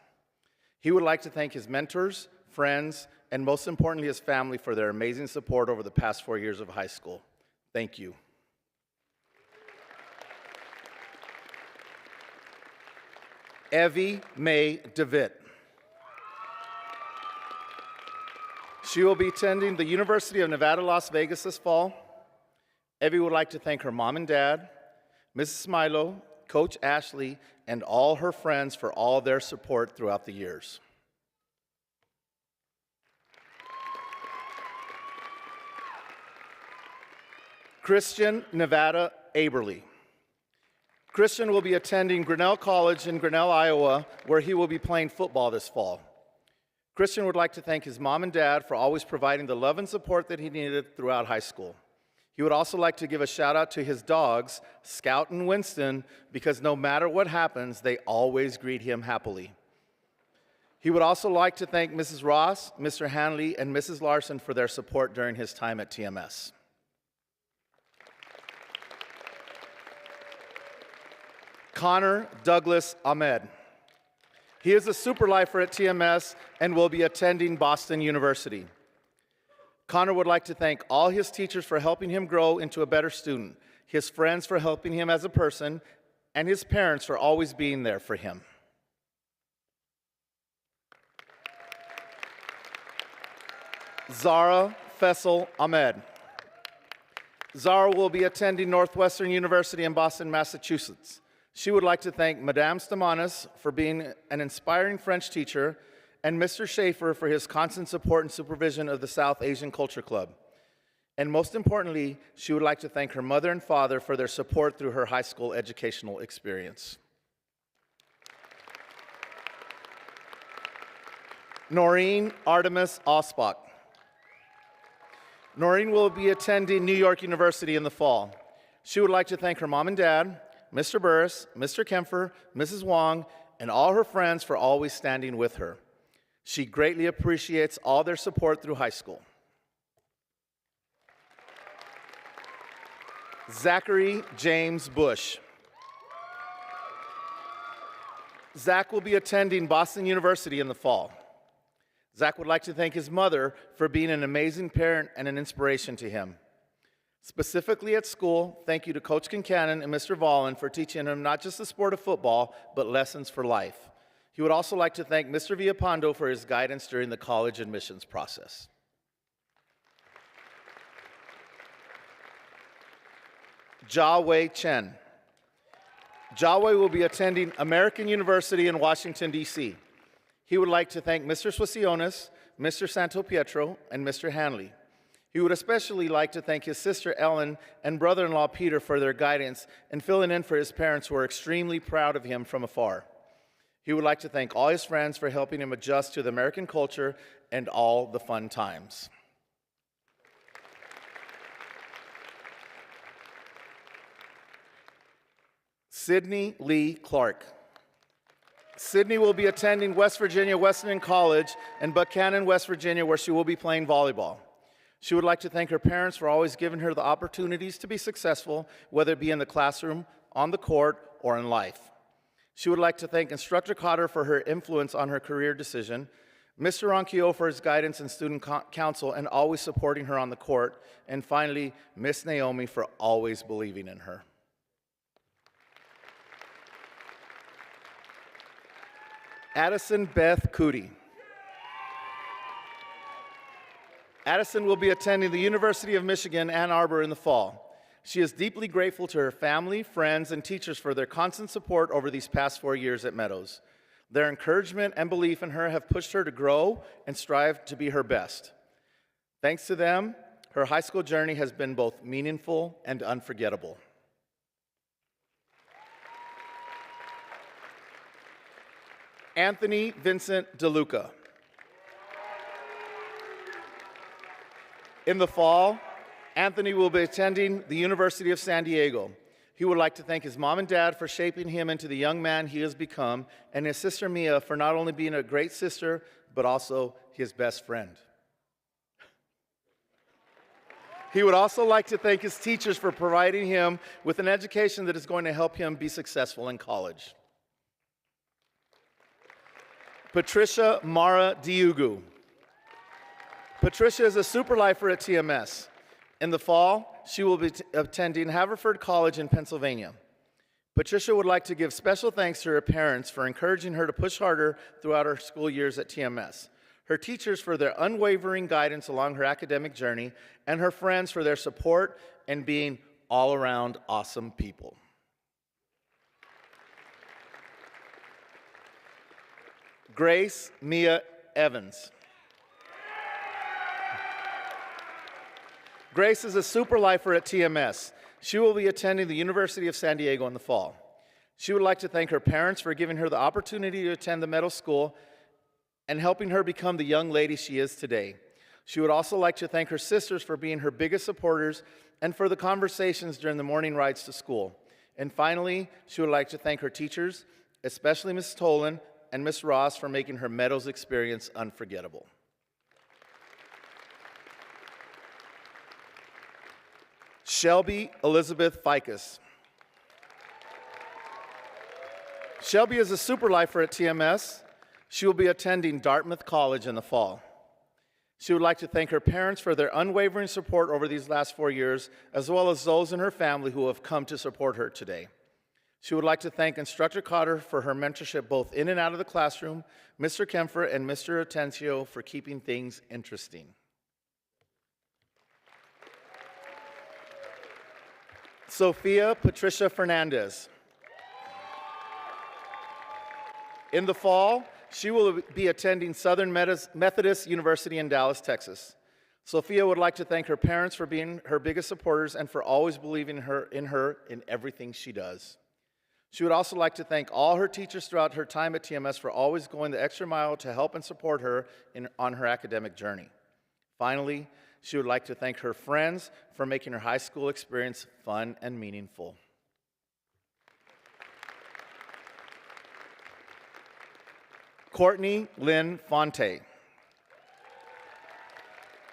He would like to thank his mentors, friends, and most importantly, his family for their amazing support over the past 4 years of high school. Thank you. Evie de Wit. She will be attending the University of Nevada, Las Vegas this fall. Evie would like to thank her mom and dad, Mrs. Milo, Coach Ashley, and all her friends for all their support throughout the years. Christian Nevada Aberly. Christian will be attending Grinnell College in Grinnell, Iowa, where he will be playing football this fall. Christian would like to thank his mom and dad for always providing the love and support that he needed throughout high school. He would also like to give a shout out to his dogs, Scout and Winston, because no matter what happens, they always greet him happily. He would also like to thank Mrs. Ross, Mr. Hanley, and Mrs. Larson for their support during his time at TMS. Connor Douglas Ahmed. He is a super lifer at TMS and will be attending Boston University. Connor would like to thank all his teachers for helping him grow into a better student, his friends for helping him as a person, and his parents for always being there for him. Zara Fessel Ahmed. Zara will be attending Northwestern University in Boston, Massachusetts. She would like to thank Madame Stamanis for being an inspiring French teacher and Mr. Schaefer for his constant support and supervision of the South Asian Culture Club. And most importantly, she would like to thank her mother and father for their support through her high school educational experience. Noreen Artemis Osbach. Noreen will be attending New York University in the fall. She would like to thank her mom and dad, Mr. Burris, Mr. Kempfer, Mrs. Wong, and all her friends for always standing with her. She greatly appreciates all their support through high school. Zachary James Bush. Zach will be attending Boston University in the fall. Zach would like to thank his mother for being an amazing parent and an inspiration to him. Specifically at school, thank you to Coach Kincannon and Mr. Vollen for teaching him not just the sport of football, but lessons for life. He would also like to thank Mr. Villapando for his guidance during the college admissions process. Jia Wei Chen. Jia Wei will be attending American University in Washington, D.C. He would like to thank Mr. Swissionis, Mr. Santo Pietro, and Mr. Hanley. He would especially like to thank his sister Ellen and brother-in-law Peter for their guidance and filling in for his parents who are extremely proud of him from afar. He would like to thank all his friends for helping him adjust to the American culture and all the fun times. Sydney Lee Clark. Sydney will be attending West Virginia Wesleyan College in Buchanan, West Virginia, where she will be playing volleyball. She would like to thank her parents for always giving her the opportunities to be successful, whether it be in the classroom, on the court, or in life. She would like to thank Instructor Cotter for her influence on her career decision, Mr. Ronquillo for his guidance and student council and always supporting her on the court, and finally, Miss Naomi for always believing in her. Addison Beth Cootie. Addison will be attending the University of Michigan, Ann Arbor in the fall. She is deeply grateful to her family, friends, and teachers for their constant support over these past 4 years at Meadows. Their encouragement and belief in her have pushed her to grow and strive to be her best. Thanks to them, her high school journey has been both meaningful and unforgettable. Anthony Vincent DeLuca. In the fall, Anthony will be attending the University of San Diego. He would like to thank his mom and dad for shaping him into the young man he has become, and his sister Mia for not only being a great sister, but also his best friend. He would also like to thank his teachers for providing him with an education that is going to help him be successful in college. Patricia Mara Diugu. Patricia is a super lifer at TMS. In the fall, she will be attending Haverford College in Pennsylvania. Patricia would like to give special thanks to her parents for encouraging her to push harder throughout her school years at TMS, her teachers for their unwavering guidance along her academic journey, and her friends for their support and being all-around awesome people. Grace Mia Evans. Grace is a super lifer at TMS. She will be attending the University of San Diego in the fall. She would like to thank her parents for giving her the opportunity to attend the Meadows School and helping her become the young lady she is today. She would also like to thank her sisters for being her biggest supporters and for the conversations during the morning rides to school. And finally, she would like to thank her teachers, especially Ms. Tolan and Ms. Ross, for making her Meadows experience unforgettable. Shelby Elizabeth Ficus. Shelby is a super lifer at TMS. She will be attending Dartmouth College in the fall. She would like to thank her parents for their unwavering support over these last 4 years, as well as those in her family who have come to support her today. She would like to thank Instructor Cotter for her mentorship both in and out of the classroom, Mr. Kempfer and Mr. Atencio for keeping things interesting. Sophia Patricia Fernandez. In the fall, she will be attending Southern Methodist University in Dallas, Texas. Sophia would like to thank her parents for being her biggest supporters and for always believing in her in everything she does. She would also like to thank all her teachers throughout her time at TMS for always going the extra mile to help and support her on her academic journey. Finally, she would like to thank her friends for making her high school experience fun and meaningful. Courtney Lynn Fonte.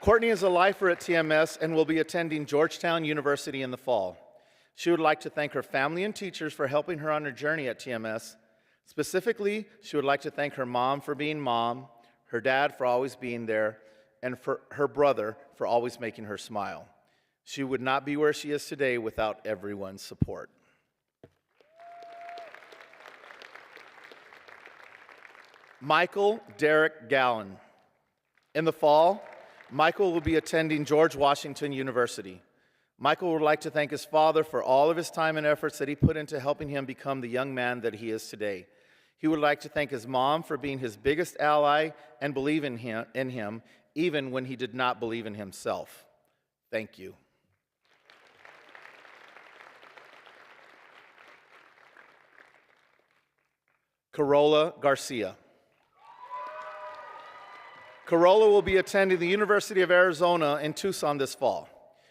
Courtney is a lifer at TMS and will be attending Georgetown University in the fall. She would like to thank her family and teachers for helping her on her journey at TMS. Specifically, she would like to thank her mom for being mom, her dad for always being there, and for her brother for always making her smile. She would not be where she is today without everyone's support. Michael Derek Gallen. In the fall, Michael will be attending George Washington University. Michael would like to thank his father for all of his time and efforts that he put into helping him become the young man that he is today. He would like to thank his mom for being his biggest ally and believe in him even when he did not believe in himself. Thank you. Carola Garcia. Carola will be attending the University of Arizona in Tucson this fall.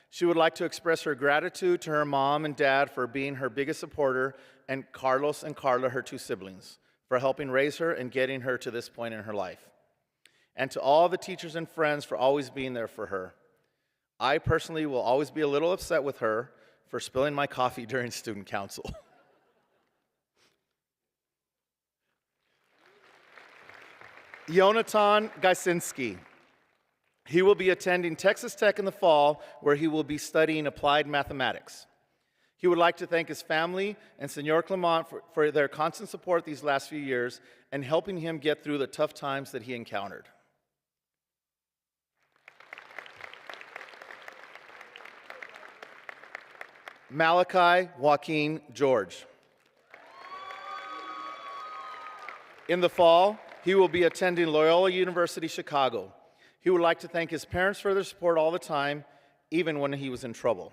She would like to express her gratitude to her mom and dad for being her biggest supporter, and Carlos and Carla, her two siblings, for helping raise her and getting her to this point in her life. And to all the teachers and friends for always being there for her. I personally will always be a little upset with her for spilling my coffee during student council. Yonatan Gaisinski. He will be attending Texas Tech in the fall, where he will be studying applied mathematics. He would like to thank his family and Senor Clement for their constant support these last few years and helping him get through the tough times that he encountered. Malachi Joaquin George. In the fall, he will be attending Loyola University Chicago. He would like to thank his parents for their support all the time, even when he was in trouble.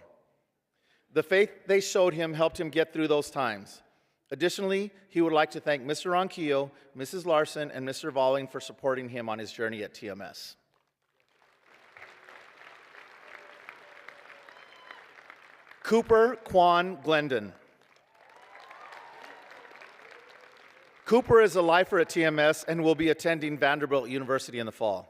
The faith they showed him helped him get through those times. Additionally, he would like to thank Mr. Ronquillo, Mrs. Larson, and Mr. Valling for supporting him on his journey at TMS. Cooper Quan Glendon. Cooper is a lifer at TMS and will be attending Vanderbilt University in the fall.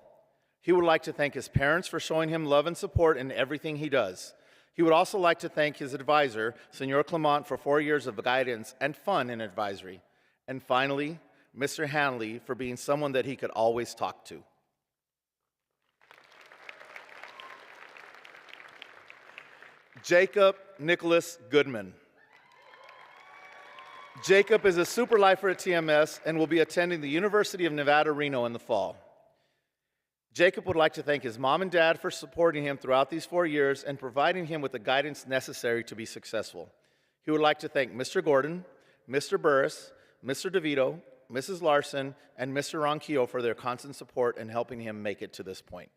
He would like to thank his parents for showing him love and support in everything he does. He would also like to thank his advisor, Senor Clement, for 4 years of guidance and fun in advisory. And finally, Mr. Hanley for being someone that he could always talk to. Jacob Nicholas Goodman. Jacob is a super lifer at TMS and will be attending the University of Nevada, Reno in the fall. Jacob would like to thank his mom and dad for supporting him throughout these 4 years and providing him with the guidance necessary to be successful. He would like to thank Mr. Gordon, Mr. Burris, Mr. DeVito, Mrs. Larson, and Mr. Ronquillo for their constant support in helping him make it to this point.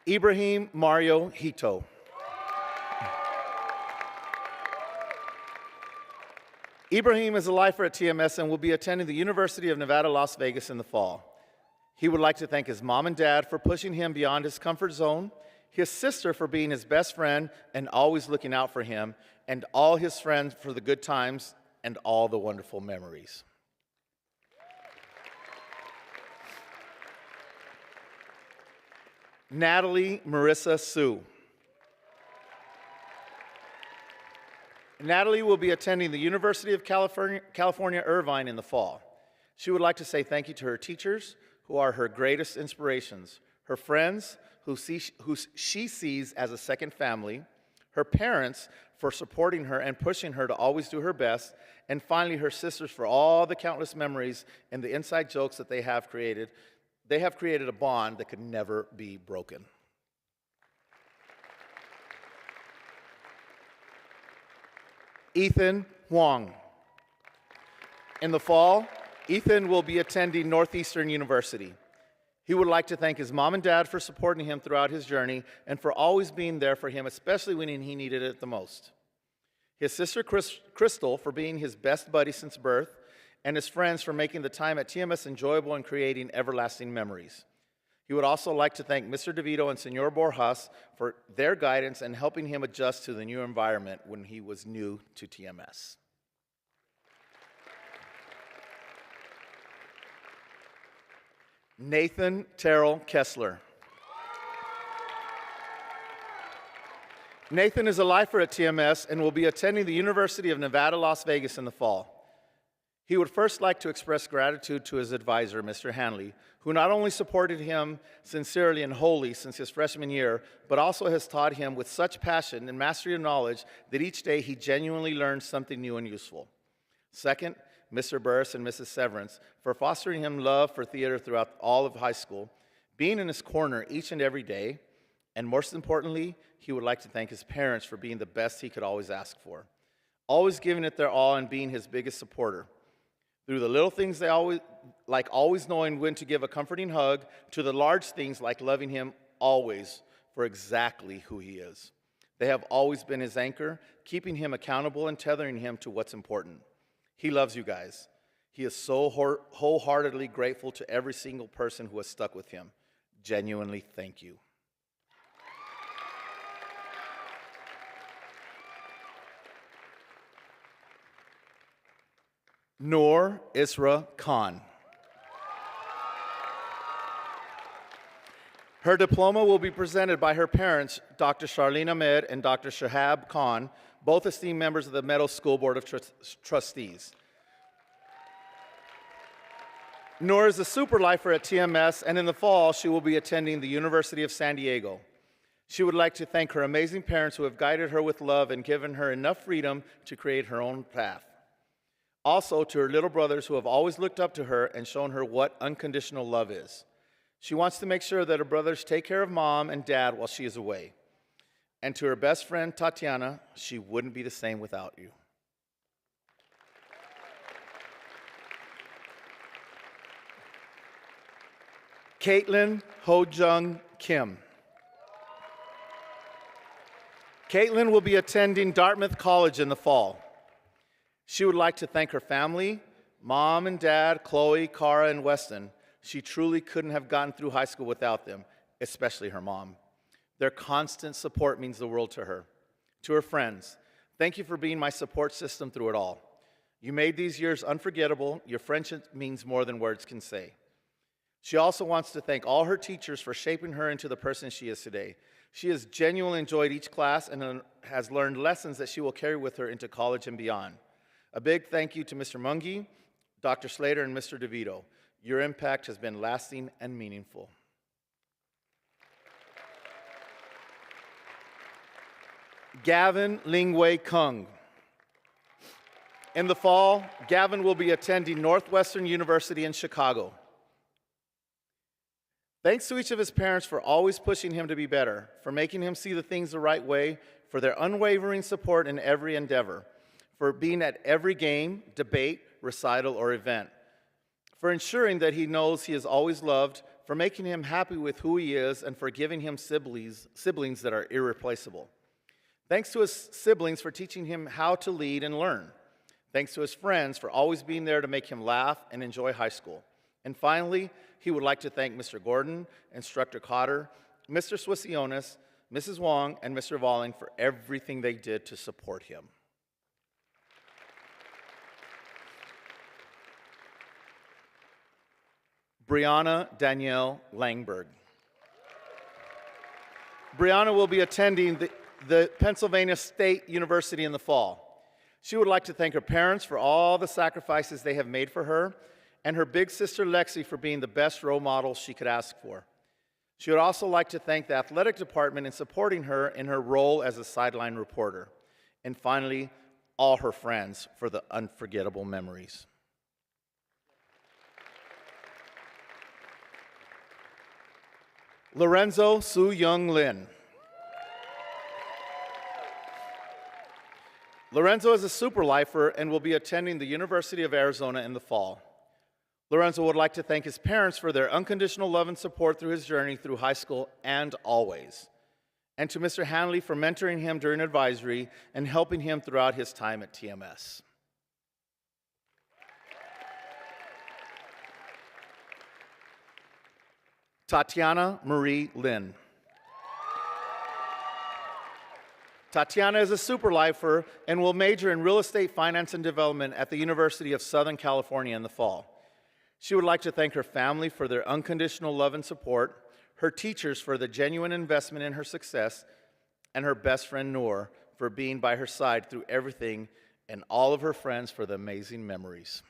Ibrahim Mario Hito. Ibrahim is a lifer at TMS and will be attending the University of Nevada, Las Vegas in the fall. He would like to thank his mom and dad for pushing him beyond his comfort zone, his sister for being his best friend and always looking out for him, and all his friends for the good times and all the wonderful memories. Natalie Marissa Sue. Natalie will be attending the University of California, Irvine in the fall. She would like to say thank you to her teachers, who are her greatest inspirations, her friends, who she sees as a second family, her parents for supporting her and pushing her to always do her best, and finally her sisters for all the countless memories and the inside jokes that they have created. They have created a bond that could never be broken. Ethan Huang. In the fall, Ethan will be attending Northeastern University. He would like to thank his mom and dad for supporting him throughout his journey and for always being there for him, especially when he needed it the most. His sister Crystal for being his best buddy since birth, and his friends for making the time at TMS enjoyable and creating everlasting memories. He would also like to thank Mr. DeVito and Senor Borjas for their guidance and helping him adjust to the new environment when he was new to TMS. Nathan Terrell Kessler. Nathan is a lifer at TMS and will be attending the University of Nevada, Las Vegas in the fall. He would first like to express gratitude to his advisor, Mr. Hanley, who not only supported him sincerely and wholly since his freshman year, but also has taught him with such passion and mastery of knowledge that each day he genuinely learns something new and useful. Second, Mr. Burris and Mrs. Severance for fostering him love for theater throughout all of high school, being in his corner each and every day, and most importantly, he would like to thank his parents for being the best he could always ask for, always giving it their all and being his biggest supporter. Through the little things they always knowing when to give a comforting hug, to the large things like loving him always for exactly who he is. They have always been his anchor, keeping him accountable and tethering him to what's important. He loves you guys. He is so wholeheartedly grateful to every single person who has stuck with him. Genuinely, thank you. Noor Isra Khan. Her diploma will be presented by her parents, Dr. Charlene Ahmed and Dr. Shahab Khan, both esteemed members of the Meadows School Board of Trustees. Noor is a super lifer at TMS, and in the fall, she will be attending the University of San Diego. She would like to thank her amazing parents who have guided her with love and given her enough freedom to create her own path. Also, to her little brothers who have always looked up to her and shown her what unconditional love is. She wants to make sure that her brothers take care of mom and dad while she is away. And to her best friend, Tatiana, she wouldn't be the same without you. Caitlin Ho-Jung Kim. Caitlin will be attending Dartmouth College in the fall. She would like to thank her family, mom and dad, Chloe, Cara, and Weston. She truly couldn't have gotten through high school without them, especially her mom. Their constant support means the world to her. To her friends, thank you for being my support system through it all. You made these years unforgettable. Your friendship means more than words can say. She also wants to thank all her teachers for shaping her into the person she is today. She has genuinely enjoyed each class and has learned lessons that she will carry with her into college and beyond. A big thank you to Mr. Mungi, Dr. Slater, and Mr. DeVito. Your impact has been lasting and meaningful. Gavin Lingwei Kung. In the fall, Gavin will be attending Northwestern University in Chicago. Thanks to each of his parents for always pushing him to be better, for making him see the things the right way, for their unwavering support in every endeavor, for being at every game, debate, recital, or event, for ensuring that he knows he is always loved, for making him happy with who he is, and for giving him siblings that are irreplaceable. Thanks to his siblings for teaching him how to lead and learn. Thanks to his friends for always being there to make him laugh and enjoy high school. And finally, he would like to thank Mr. Gordon, Instructor Cotter, Mr. Swissionis, Mrs. Wong, and Mr. Valling for everything they did to support him. Brianna Danielle Langberg. Brianna will be attending the Pennsylvania State University in the fall. She would like to thank her parents for all the sacrifices they have made for her, and her big sister Lexi for being the best role model she could ask for. She would also like to thank the athletic department in supporting her in her role as a sideline reporter. And finally, all her friends for the unforgettable memories. Lorenzo Su Young Lin. Lorenzo is a super lifer and will be attending the University of Arizona in the fall. Lorenzo would like to thank his parents for their unconditional love and support through his journey through high school and always. And to Mr. Hanley for mentoring him during advisory and helping him throughout his time at TMS. Tatiana Marie Lin. Tatiana is a super lifer and will major in real estate finance and development at the University of Southern California in the fall. She would like to thank her family for their unconditional love and support, her teachers for the genuine investment in her success, and her best friend Noor for being by her side through everything, and all of her friends for the amazing memories.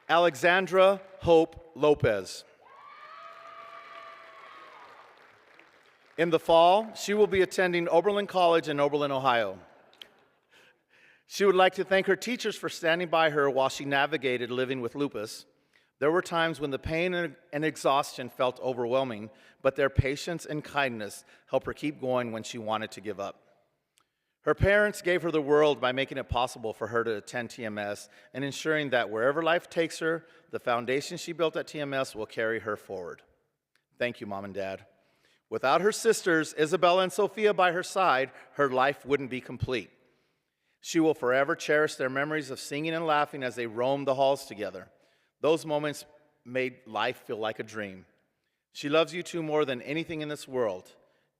Alexandra Hope Lopez. In the fall, she will be attending Oberlin College in Oberlin, Ohio. She would like to thank her teachers for standing by her while she navigated living with lupus. There were times when the pain and exhaustion felt overwhelming, but their patience and kindness helped her keep going when she wanted to give up. Her parents gave her the world by making it possible for her to attend TMS and ensuring that wherever life takes her, the foundation she built at TMS will carry her forward. Thank you, Mom and Dad. Without her sisters, Isabella and Sophia, by her side, her life wouldn't be complete. She will forever cherish their memories of singing and laughing as they roamed the halls together. Those moments made life feel like a dream. She loves you two more than anything in this world.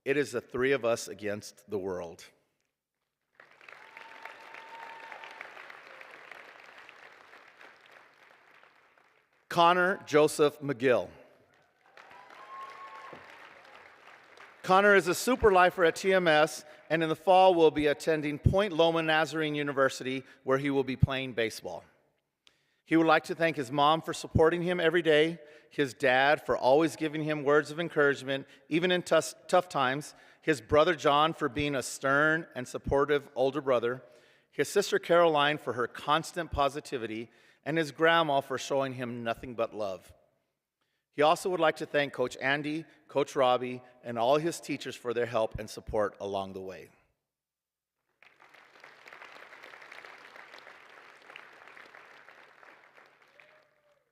It is the three of us against the world. Connor Joseph McGill. Connor is a super lifer at TMS, and in the fall will be attending Point Loma Nazarene University, where he will be playing baseball. He would like to thank his mom for supporting him every day, his dad for always giving him words of encouragement, even in tough times, his brother John for being a stern and supportive older brother, his sister Caroline for her constant positivity, and his grandma for showing him nothing but love. He also would like to thank Coach Andy, Coach Robbie, and all his teachers for their help and support along the way.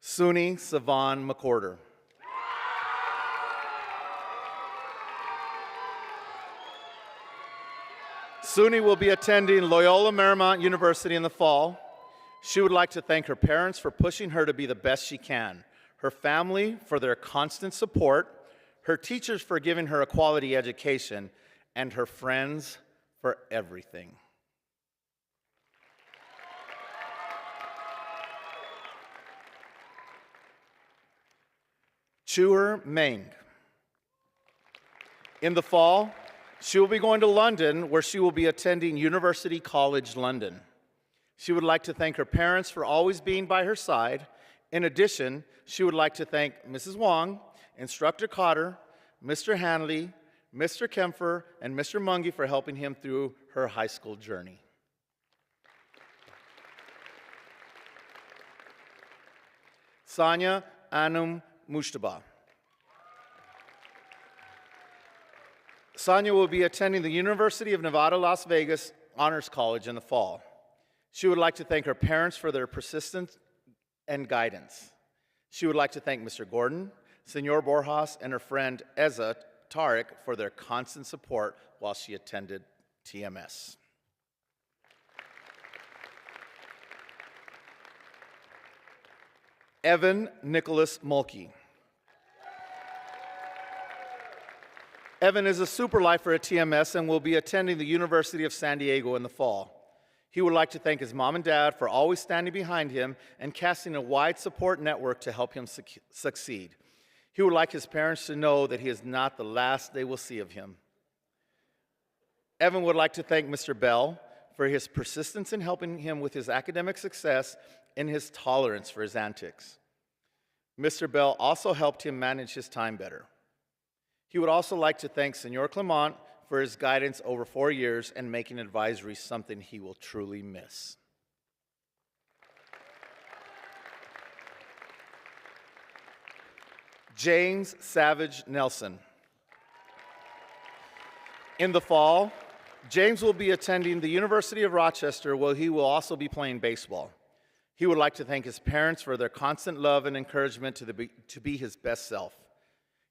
Suni Savan McCorder. Suni will be attending Loyola Marymount University in the fall. She would like to thank her parents for pushing her to be the best she can, her family for their constant support, her teachers for giving her a quality education, and her friends for everything. Chuer Meng. In the fall, she will be going to London, where she will be attending University College London. She would like to thank her parents for always being by her side. In addition, she would like to thank Mrs. Wong, Instructor Cotter, Mr. Hanley, Mr. Kempfer, and Mr. Mungy for helping him through her high school journey. Sanya Anum Mushtaba. Sonia will be attending the University of Nevada, Las Vegas Honors College in the fall. She would like to thank her parents for their persistence and guidance. She would like to thank Mr. Gordon, Senor Borjas, and her friend Eza Tarek for their constant support while she attended TMS. Evan Nicholas Mulkey. Evan is a super lifer at TMS and will be attending the University of San Diego in the fall. He would like to thank his mom and dad for always standing behind him and casting a wide support network to help him succeed. He would like his parents to know that he is not the last they will see of him. Evan would like to thank Mr. Bell for his persistence in helping him with his academic success and his tolerance for his antics. Mr. Bell also helped him manage his time better. He would also like to thank Senor Clement for his guidance over 4 years and making advisory something he will truly miss. James Savage Nelson. In the fall, James will be attending the University of Rochester, where he will also be playing baseball. He would like to thank his parents for their constant love and encouragement to be his best self.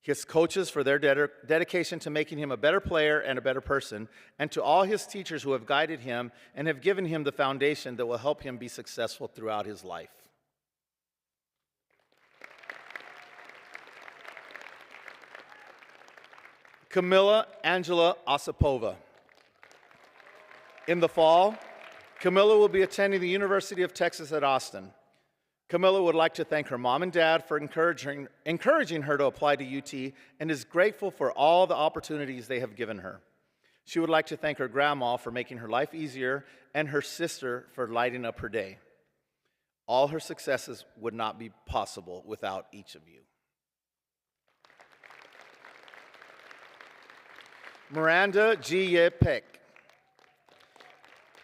His coaches for their dedication to making him a better player and a better person, and to all his teachers who have guided him and have given him the foundation that will help him be successful throughout his life. Camilla Angela Osipova. In the fall, Camilla will be attending the University of Texas at Austin. Camilla would like to thank her mom and dad for encouraging her to apply to UT and is grateful for all the opportunities they have given her. She would like to thank her grandma for making her life easier and her sister for lighting up her day. All her successes would not be possible without each of you. Miranda G. Peck.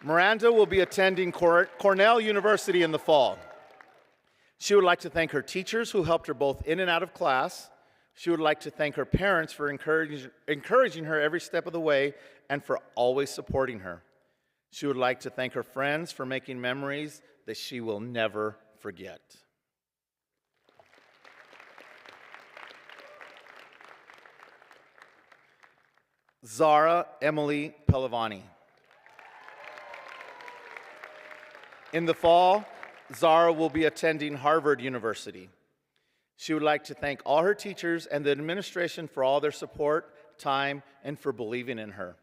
Miranda will be attending Cornell University in the fall. She would like to thank her teachers who helped her both in and out of class. She would like to thank her parents for encouraging her every step of the way and for always supporting her. She would like to thank her friends for making memories that she will never forget. Zara Emily Pellavani. In the fall, Zara will be attending Harvard University. She would like to thank all her teachers and the administration for all their support, time, and for believing in her.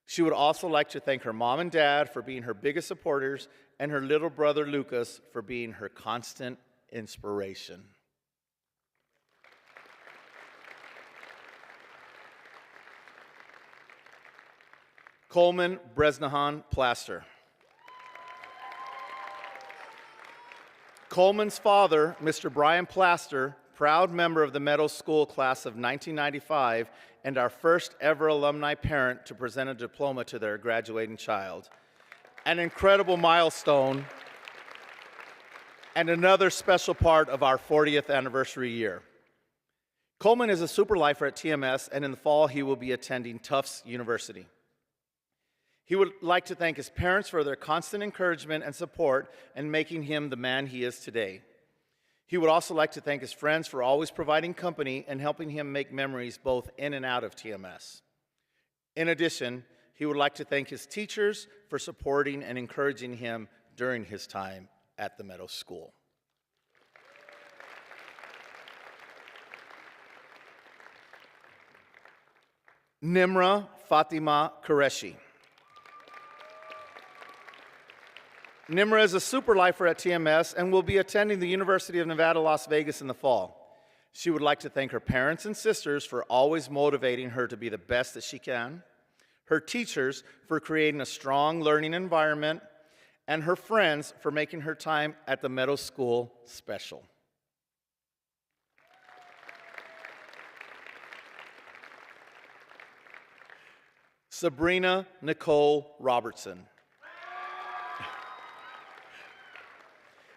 She would also like to thank her mom and dad for being her biggest supporters and her little brother Lucas for being her constant inspiration. Coleman Bresnahan Plaster. Coleman's father, Mr. Brian Plaster, proud member of the Meadows School class of 1995 and our first ever alumni parent to present a diploma to their graduating child. An incredible milestone and another special part of our 40th anniversary year. Coleman is a super lifer at TMS, and in the fall he will be attending Tufts University. He would like to thank his parents for their constant encouragement and support in making him the man he is today. He would also like to thank his friends for always providing company and helping him make memories both in and out of TMS. In addition, he would like to thank his teachers for supporting and encouraging him during his time at the Meadows School. Nimra Fatima Qureshi. Nimra is a super lifer at TMS and will be attending the University of Nevada, Las Vegas in the fall. She would like to thank her parents and sisters for always motivating her to be the best that she can, her teachers for creating a strong learning environment, and her friends for making her time at the Meadows School special. Sabrina Nicole Robertson.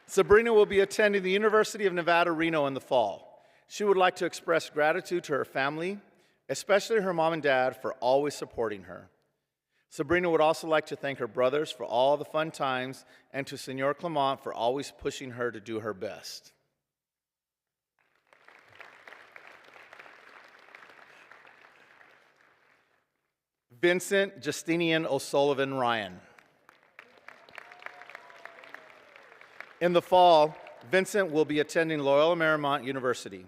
Sabrina will be attending the University of Nevada, Reno in the fall. She would like to express gratitude to her family, especially her mom and dad for always supporting her. Sabrina would also like to thank her brothers for all the fun times and to Senor Clement for always pushing her to do her best. Vincent Justinian O'Sullivan Ryan. In the fall, Vincent will be attending Loyola Marymount University.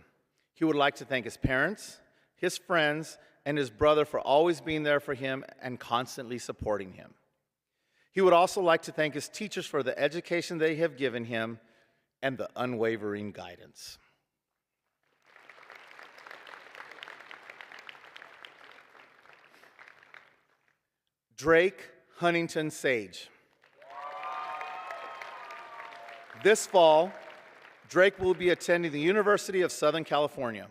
He would like to thank his parents, his friends, and his brother for always being there for him and constantly supporting him. He would also like to thank his teachers for the education they have given him and the unwavering guidance. Drake Huntington Sage. This fall, Drake will be attending the University of Southern California.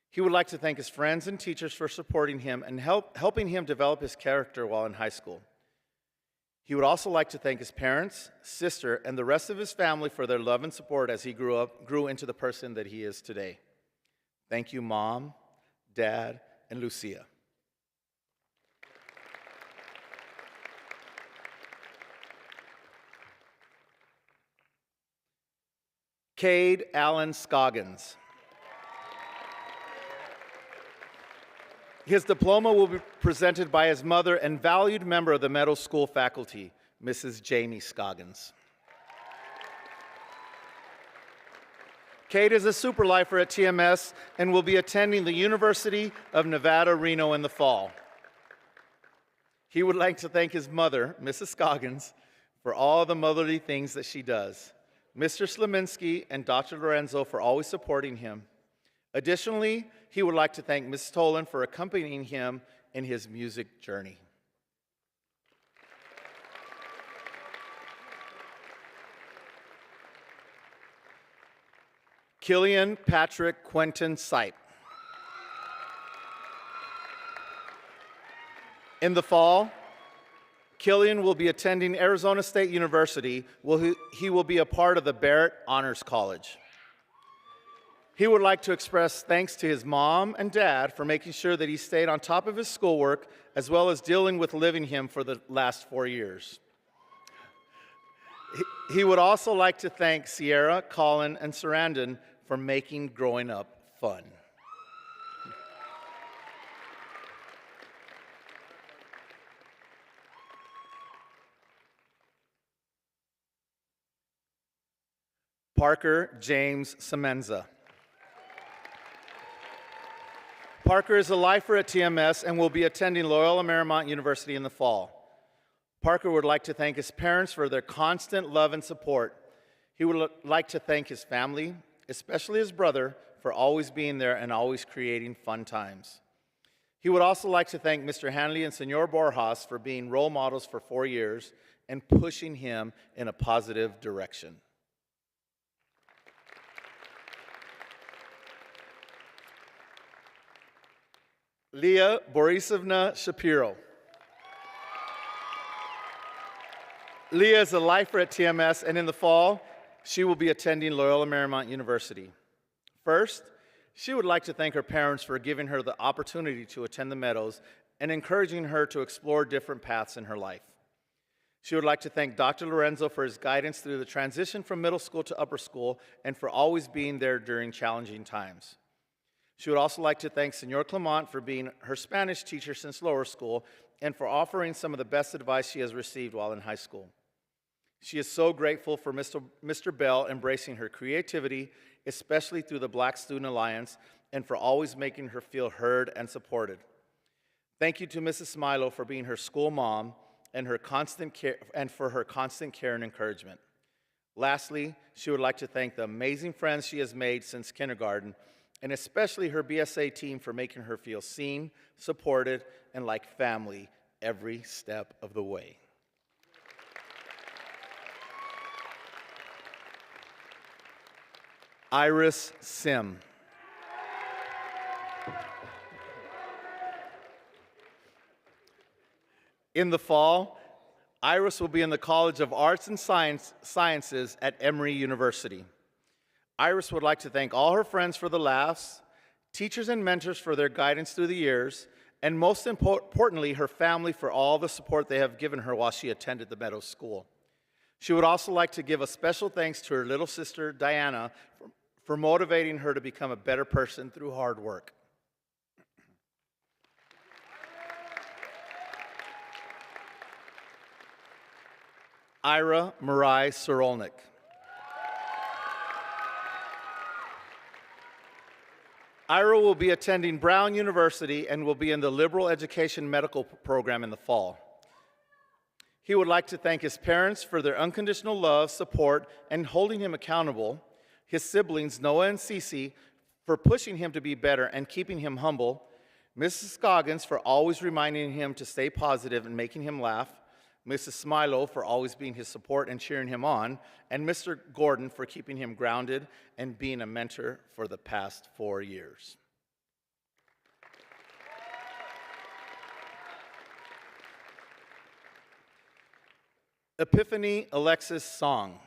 He would like to thank his friends and teachers for supporting him and helping him develop his character while in high school. He would also like to thank his parents, sister, and the rest of his family for their love and support as he grew into the person that he is today. Thank you, Mom, Dad, and Lucia. Cade Allen Scoggins. His diploma will be presented by his mother and valued member of the Meadows School faculty, Mrs. Jamie Scoggins. Cade is a super lifer at TMS and will be attending the University of Nevada, Reno in the fall. He would like to thank his mother, Mrs. Scoggins, for all the motherly things that she does. Mr. Sleminski and Dr. Lorenzo for always supporting him. Additionally, he would like to thank Ms. Tolan for accompanying him in his music journey. Killian Patrick Quentin Sipe. In the fall, Killian will be attending Arizona State University, where he will be a part of the Barrett Honors College. He would like to express thanks to his mom and dad for making sure that he stayed on top of his schoolwork, as well as dealing with living him for the last 4 years. He would also like to thank Sierra, Colin, and Sarandon for making growing up fun. Parker James Semenza. Parker is a lifer at TMS and will be attending Loyola Marymount University in the fall. Parker would like to thank his parents for their constant love and support. He would like to thank his family, especially his brother, for always being there and always creating fun times. He would also like to thank Mr. Hanley and Senor Borjas for being role models for 4 years and pushing him in a positive direction. Leah Borisovna Shapiro. Leah is a lifer at TMS, and in the fall, she will be attending Loyola Marymount University. First, she would like to thank her parents for giving her the opportunity to attend the Meadows and encouraging her to explore different paths in her life. She would like to thank Dr. Lorenzo for his guidance through the transition from middle school to upper school and for always being there during challenging times. She would also like to thank Senor Clement for being her Spanish teacher since lower school and for offering some of the best advice she has received while in high school. She is so grateful for Mr. Bell embracing her creativity, especially through the Black Student Alliance, and for always making her feel heard and supported. Thank you to Mrs. Smilo for being her school mom and for her constant care and encouragement. Lastly, she would like to thank the amazing friends she has made since kindergarten, and especially her BSA team for making her feel seen, supported, and like family every step of the way. Iris Sim. In the fall, Iris will be in the College of Arts and Sciences at Emory University. Iris would like to thank all her friends for the laughs, teachers and mentors for their guidance through the years, and most importantly, her family for all the support they have given her while she attended the Meadows School. She would also like to give a special thanks to her little sister, Diana, for motivating her to become a better person through hard work. Ira Marai Sorolnik. Ira will be attending Brown University and will be in the liberal education medical program in the fall. He would like to thank his parents for their unconditional love, support, and holding him accountable, his siblings, Noah and Cece, for pushing him to be better and keeping him humble, Mrs. Scoggins for always reminding him to stay positive and making him laugh, Mrs. Smilo for always being his support and cheering him on, and Mr. Gordon for keeping him grounded and being a mentor for the past 4 years. Epiphany Alexis Song.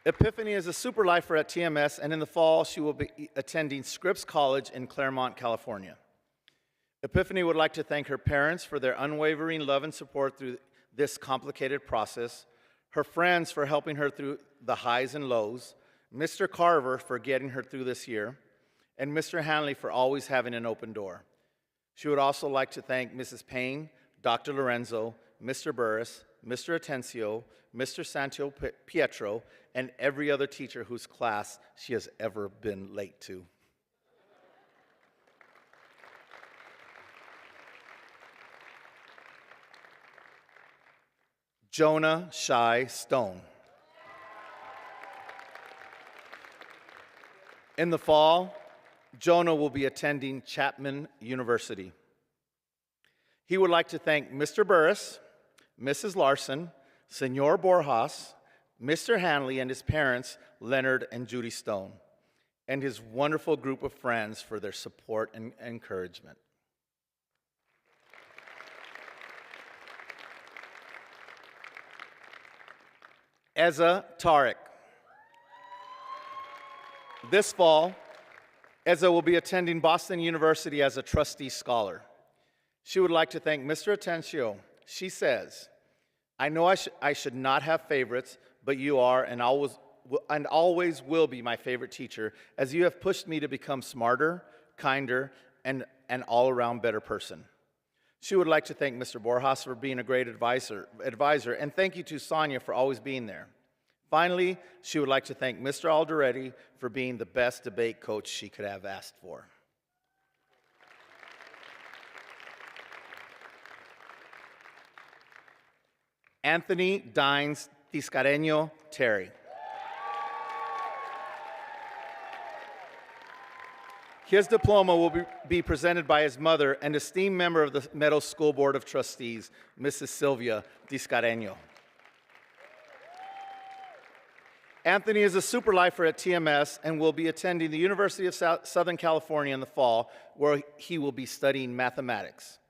Epiphany is a super lifer at TMS, and in the fall she will be attending Scripps College in Claremont, California. Epiphany would like to thank her parents for their unwavering love and support through this complicated process, her friends for helping her through the highs and lows, Mr. Carver for getting her through this year, and Mr. Hanley for always having an open door. She would also like to thank Mrs. Payne, Dr. Lorenzo, Mr. Burris, Mr. Atencio, Mr. Santo Pietro, and every other teacher whose class she has ever been late to. Jonah Shai Stone. In the fall, Jonah will be attending Chapman University. He would like to thank Mr. Burris, Mrs. Larson, Senor Borjas, Mr. Hanley and his parents, Leonard and Judy Stone, and his wonderful group of friends for their support and encouragement. Eza Tariq. This fall, Eza will be attending Boston University as a trustee scholar. She would like to thank Mr. Atencio. She says, I know I should not have favorites, but you are and always will be my favorite teacher, as you have pushed me to become smarter, kinder, and an all-around better person. She would like to thank Mr. Borjas for being a great advisor, and thank you to Sonia for always being there. Finally, she would like to thank Mr. Alderetti for being the best debate coach she could have asked for. Anthony Dines Tiscareño Terry. His diploma will be presented by his mother, an esteemed member of the Meadows School Board of Trustees, Mrs. Sylvia Tiscareño. Anthony is a super lifer at TMS and will be attending the University of Southern California in the fall, where he will be studying mathematics.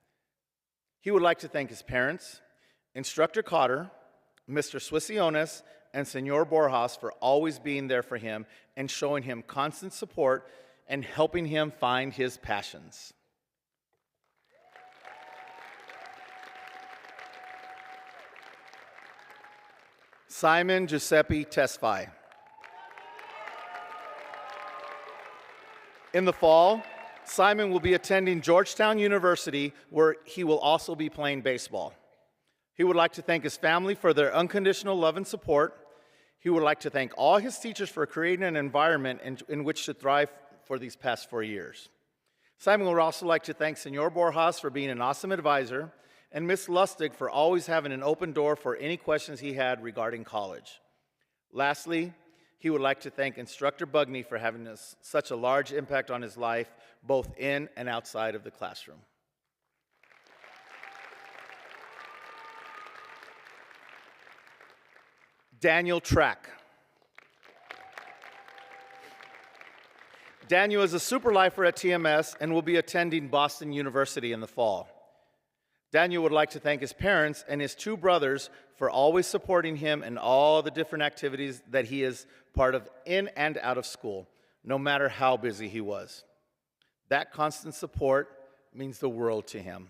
He would like to thank his parents, Instructor Cotter, Mr. Swissiones, and Senor Borjas for always being there for him and showing him constant support and helping him find his passions. Simon Giuseppe Tesfaye. In the fall, Simon will be attending Georgetown University, where he will also be playing baseball. He would like to thank his family for their unconditional love and support. He would like to thank all his teachers for creating an environment in which to thrive for these past 4 years. Simon would also like to thank Senor Borjas for being an awesome advisor, and Miss Lustig for always having an open door for any questions he had regarding college. Lastly, he would like to thank Instructor Bugney for having such a large impact on his life, both in and outside of the classroom. Daniel Track. Daniel is a super lifer at TMS and will be attending Boston University in the fall. Daniel would like to thank his parents and his 2 brothers for always supporting him in all the different activities that he is part of in and out of school, no matter how busy he was. That constant support means the world to him.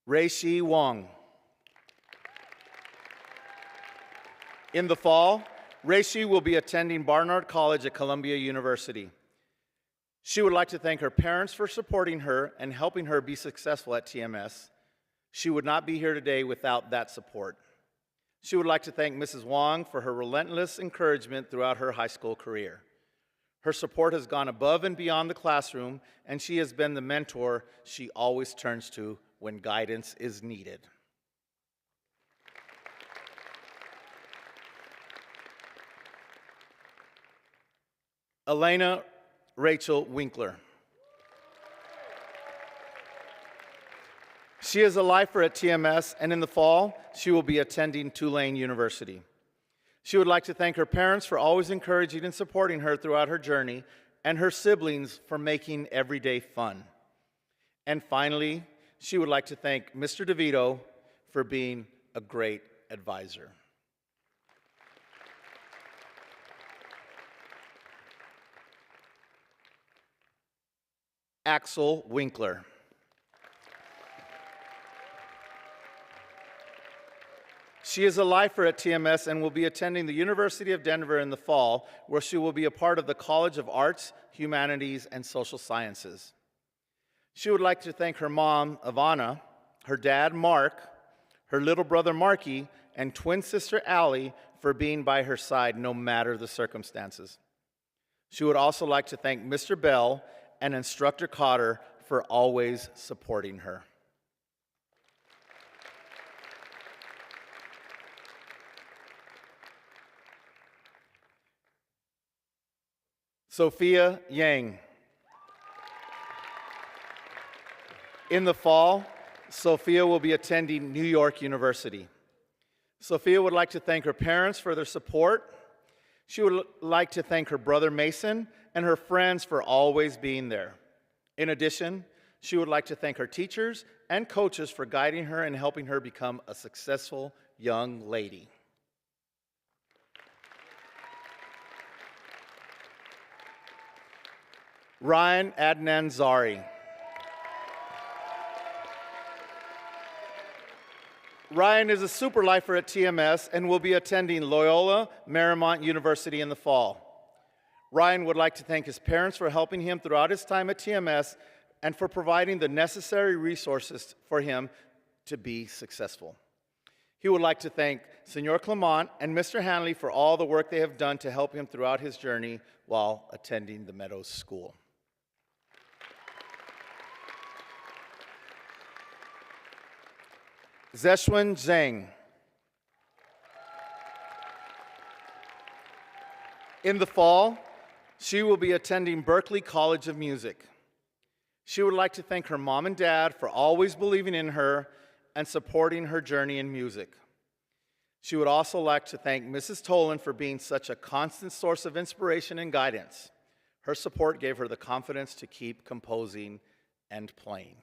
Rei-Shi Wong. In the fall, Rei-Shi will be attending Barnard College at Columbia University. She would like to thank her parents for supporting her and helping her be successful at TMS. She would not be here today without that support. She would like to thank Mrs. Wong for her relentless encouragement throughout her high school career. Her support has gone above and beyond the classroom, and she has been the mentor she always turns to when guidance is needed. Elena Rachel Winkler. She is a lifer at TMS, and in the fall, she will be attending Tulane University. She would like to thank her parents for always encouraging and supporting her throughout her journey, and her siblings for making every day fun. And finally, she would like to thank Mr. DeVito for being a great advisor. Axel Winkler. She is a lifer at TMS and will be attending the University of Denver in the fall, where she will be a part of the College of Arts, Humanities, and Social Sciences. She would like to thank her mom, Ivana, her dad, Mark, her little brother, Marky, and twin sister, Allie, for being by her side no matter the circumstances. She would also like to thank Mr. Bell and Instructor Cotter for always supporting her. Sophia Yang. In the fall, Sophia will be attending New York University. Sophia would like to thank her parents for their support. She would like to thank her brother Mason and her friends for always being there. In addition, she would like to thank her teachers and coaches for guiding her and helping her become a successful young lady. Ryan Adnan Zari. Ryan is a super lifer at TMS and will be attending Loyola Marymount University in the fall. Ryan would like to thank his parents for helping him throughout his time at TMS and for providing the necessary resources for him to be successful. He would like to thank Senor Clement and Mr. Hanley for all the work they have done to help him throughout his journey while attending the Meadows School. Zeshwan Zhang. In the fall, she will be attending Berklee College of Music. She would like to thank her mom and dad for always believing in her and supporting her journey in music. She would also like to thank Mrs. Tolan for being such a constant source of inspiration and guidance. Her support gave her the confidence to keep composing and playing.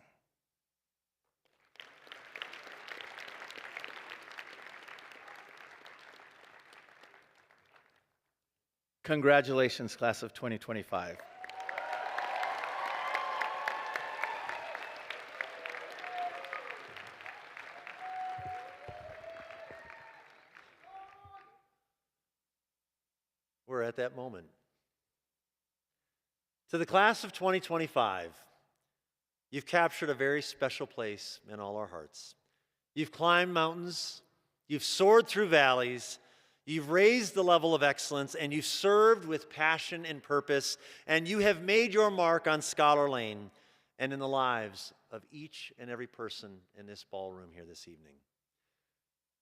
Congratulations, class of 2025. We're at that moment. To the class of 2025, you've captured a very special place in all our hearts. You've climbed mountains, you've soared through valleys, you've raised the level of excellence, and you've served with passion and purpose, and you have made your mark on Scholar Lane and in the lives of each and every person in this ballroom here this evening.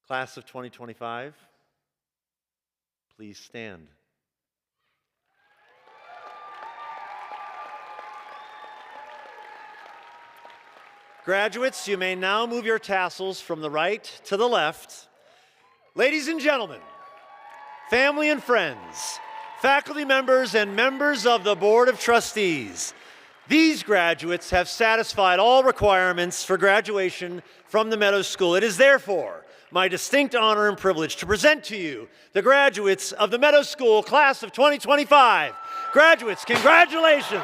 Class of 2025, please stand. Graduates, you may now move your tassels from the right to the left. Ladies and gentlemen, family and friends, faculty members and members of the Board of Trustees, These graduates have satisfied all requirements for graduation from the Meadows School. It is therefore my distinct honor and privilege to present to you the graduates of the Meadows School class of 2025. Graduates, congratulations.